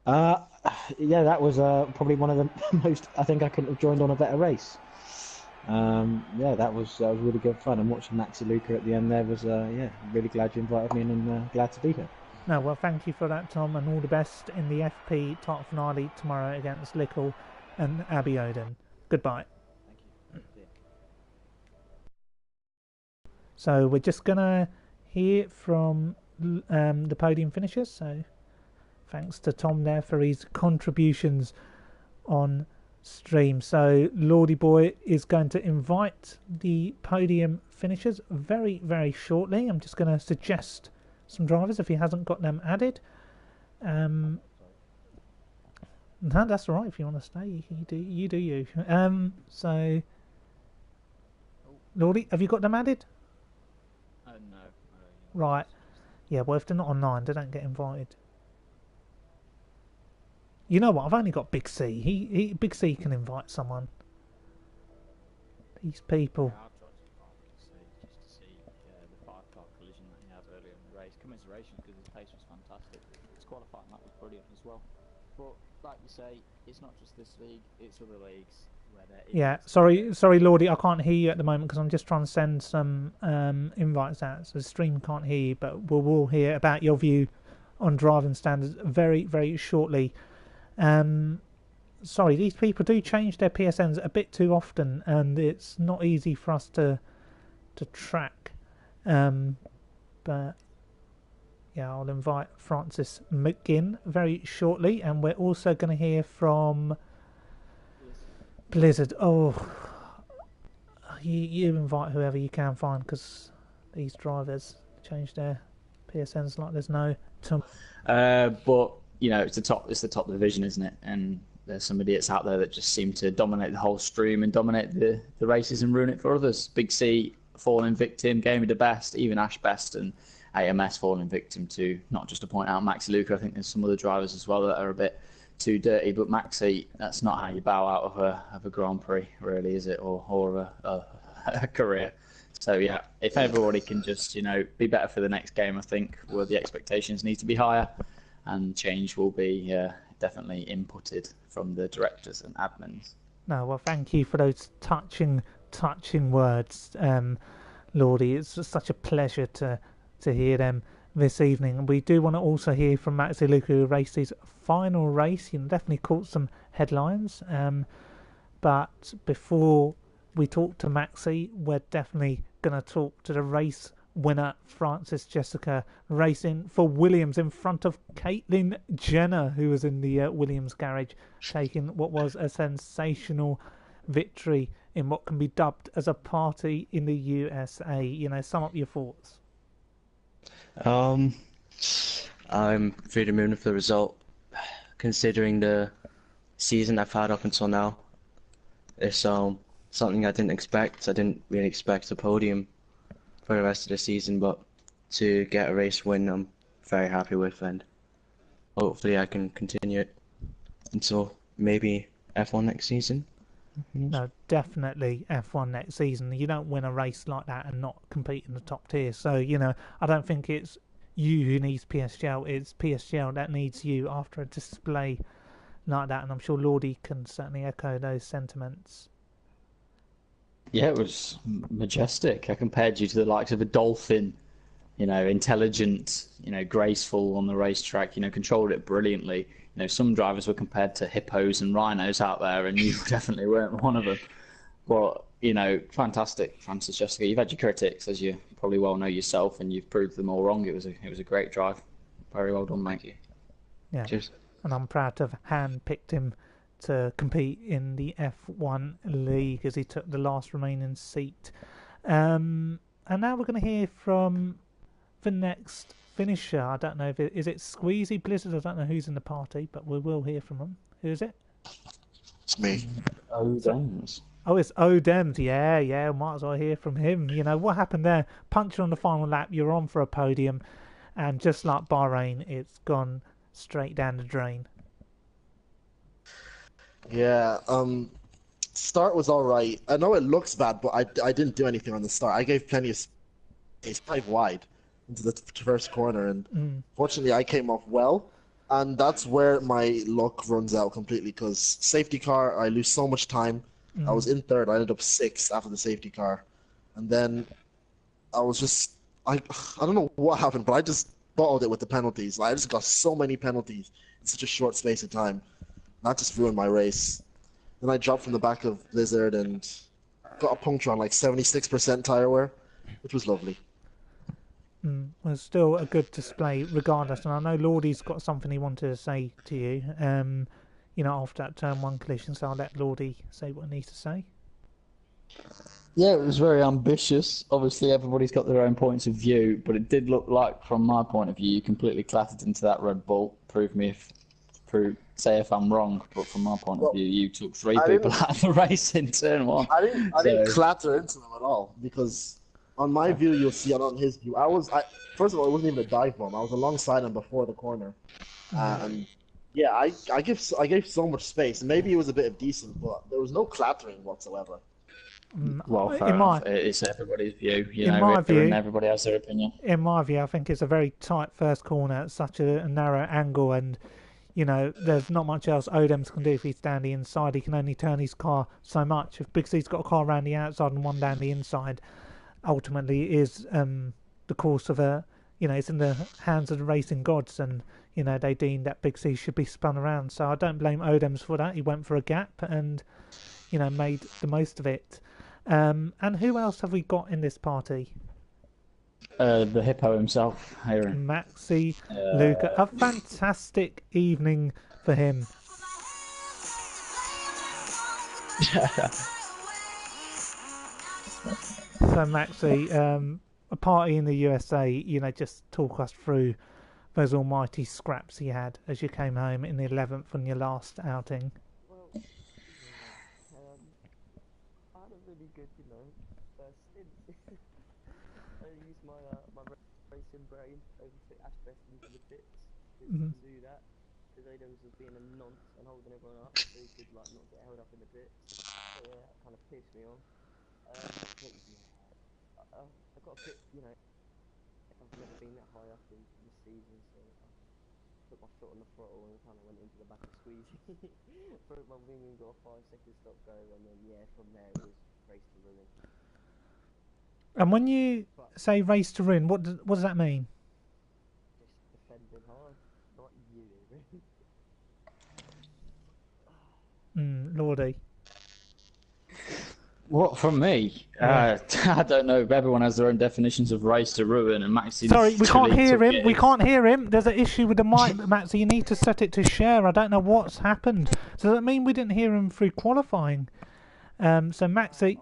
Yeah, that was probably one of the most. I think I couldn't have joined on a better race. Yeah, that was really good fun. And watching Maxi Luca at the end there was really glad you invited me in, and glad to be here. No, well, thank you for that, Tom, and all the best in the FP title finale tomorrow against Lickle and Abby Oden. Goodbye. Thank you. So we're just gonna hear from the podium finishers. So thanks to Tom there for his contributions on stream. So Lordy Boy is going to invite the podium finishers very, very shortly. I'm just going to suggest some drivers if he hasn't got them added. No, that's all right. If you want to stay, you do you. So Lordy, have you got them added? No. Right. Yeah, well, if they're not online, they don't get invited. You know what? I've only got Big C. Big C can invite someone. These people. Yeah, I've tried to invite Big C just to see the 5-car collision that he had earlier in the race. Commiserations because his pace was fantastic. His qualifying that was brilliant as well. But like you say, it's not just this league; it's other leagues where there is. Yeah, sorry, Lordy, I can't hear you at the moment because I'm just trying to send some invites out. So the stream can't hear you, but we'll hear about your view on driving standards very, very shortly. Sorry, these people do change their PSNs a bit too often, and it's not easy for us to track. But yeah, I'll invite Francis McGinn very shortly, and we're also going to hear from Blizzard. Oh, you invite whoever you can find because these drivers change their PSNs like there's no tomorrow. But you know, it's the top division, isn't it? And there's some idiots out there that just seem to dominate the whole stream and dominate the races and ruin it for others. Big C falling victim, gave me the best, even Ash Best and AMS falling victim to, not just to point out Maxi Luca, I think there's some other drivers as well that are a bit too dirty, but Maxi, that's not how you bow out of a Grand Prix, really, is it? Or a career. So yeah, if everybody can just, be better for the next game, I think, where the expectations need to be higher, and change will be definitely inputted from the directors and admins. No, well, thank you for those touching words, Lordy. It's just such a pleasure to hear them this evening. We do want to also hear from Maxi Luca, who raced his final race. He definitely caught some headlines. But before we talk to Maxi, we're definitely going to talk to the race winner, Francis Jessica, racing for Williams in front of Caitlin Jenner, who was in the Williams garage, taking what was a sensational victory in what can be dubbed as a party in the USA. Sum up your thoughts. I'm through the moon with the result, considering the season I've had up until now. It's something I didn't expect. I didn't really expect a podium for the rest of the season, but to get a race win, I'm very happy with, and hopefully I can continue it until maybe F1 next season. No, definitely F1 next season. You don't win a race like that and not compete in the top tier. So, I don't think it's you who needs PSGL. It's PSGL that needs you after a display like that. And I'm sure Lordy can certainly echo those sentiments. Yeah, it was majestic. I compared you to the likes of a dolphin, intelligent, graceful on the racetrack, controlled it brilliantly. Some drivers were compared to hippos and rhinos out there, and you definitely weren't one of them. But, fantastic, Francis Jessica. You've had your critics, as you probably well know yourself, and you've proved them all wrong. It was a great drive. Very well done, thank you. Yeah. Cheers. And I'm proud to have hand-picked him to compete in the F1 League as he took the last remaining seat. And now we're going to hear from the next finisher. I don't know if is it Squeezy Blizzard. I don't know who's in the party, but we will hear from him. Who is it? It's me. Odems. Oh, it's Odems. Yeah. Might as well hear from him. What happened there? Puncture on the final lap. You're on for a podium, and just like Bahrain, it's gone straight down the drain. Yeah, start was all right. I know it looks bad, but I didn't do anything on the start. I gave plenty of space, 5 wide into the first corner, and fortunately I came off well. And that's where my luck runs out completely, because safety car, I lose so much time. I was in third. I ended up 6th after the safety car. And then I was just... I don't know what happened, but I just bottled it with the penalties. I just got so many penalties in such a short space of time. That just ruined my race. Then I dropped from the back of Blizzard and got a puncture on like 76% tire wear, which was lovely. Well, still a good display regardless. And I know Lordy's got something he wanted to say to you, after that turn 1 collision. So I'll let Lordy say what he needs to say. Yeah, it was very ambitious. Obviously, everybody's got their own points of view, but it did look like, from my point of view, you completely clattered into that Red Bull. Say if I'm wrong, but from my point of view, you took 3 people out of the race in turn 1. I didn't clatter into them at all, because On my view, you'll see it on his view. First of all, it wasn't even a dive bomb. I was alongside him before the corner, and yeah, I gave so much space. Maybe it was a bit of decent, but there was no clattering whatsoever. Well, fair enough. It's everybody's view. Everybody has their opinion. In my view, I think it's a very tight first corner at such a narrow angle, and there's not much else Odems can do if he's down the inside. He can only turn his car so much. If Big C's got a car around the outside and one down the inside, ultimately it is the course of it's in the hands of the racing gods, and they deemed that Big C should be spun around. So I don't blame Odems for that. He went for a gap and made the most of it. And who else have we got in this party? The hippo himself, Aaron. Maxi Luca. A fantastic evening for him. So Maxi, a party in the USA, just talk us through those almighty scraps he had as you came home in the 11th on your last outing. Well, I had a really good, first stint. I used my racing brain, overtook Ashbest into the pits. Didn't do that because Adams was being a nonce and holding everyone up, so he could not get held up in the pits. So yeah, that kind of pissed me off. I got a bit, I've never been that high up in this season, so I put my foot on the throttle and kind of went into the back of the squeegee. Broke my wing and got a 5-second stop go, and then from there it was race to ruin. And when you say race to ruin, what does that mean? Just defending hard, not you, really. Lordy. What, from me? I don't know. Everyone has their own definitions of race to ruin, and Maxi. Sorry, we can't hear him. We can't hear him. There's an issue with the mic, Maxi. You need to set it to share. I don't know what's happened. So does that mean we didn't hear him through qualifying? So Maxi.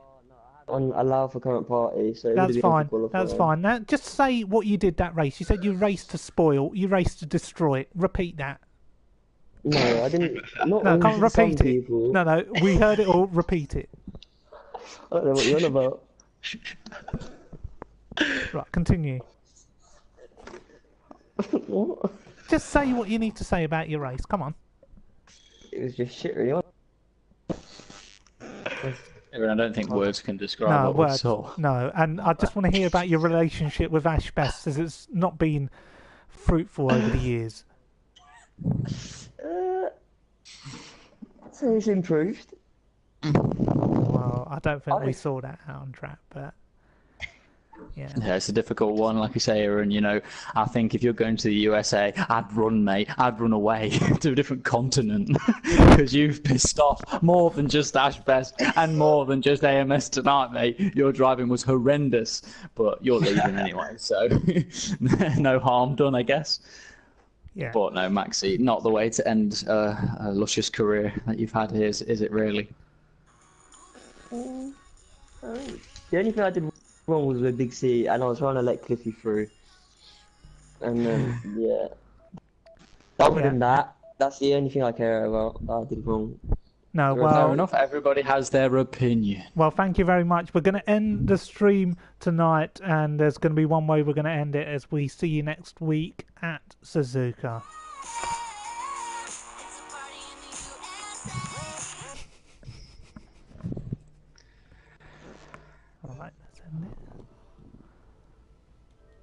On allow for current party, so that's fine. That's fine. Now, just say what you did that race. You said you raced to spoil. You raced to destroy it. Repeat that. No, I didn't. Not no, can't repeat it. People. No, we heard it all. Repeat it. I don't know what you're on about. Right, continue. What? Just say what you need to say about your race. Come on. It was just shit, really. I don't think words can describe what we saw. No, and I just want to hear about your relationship with Ash Best, as it's not been fruitful over the years. So it's improved. Well, I don't think we saw that out on track, but yeah, it's a difficult one. Like you say, Aaron, I think if you're going to the USA, I'd run, mate. I'd run away to a different continent because you've pissed off more than just Ash Best and more than just AMS tonight, mate. Your driving was horrendous, but you're leaving anyway, so no harm done, I guess. Yeah. But no, Maxi, not the way to end a luscious career that you've had here, is it really? The only thing I did wrong was with Big C, and I was trying to let Cliffy through. And then, other than that, that's the only thing I care about. I did wrong. No, fair enough. Everybody has their opinion. Well, thank you very much. We're going to end the stream tonight, and there's going to be one way we're going to end it as we see you next week at Suzuka.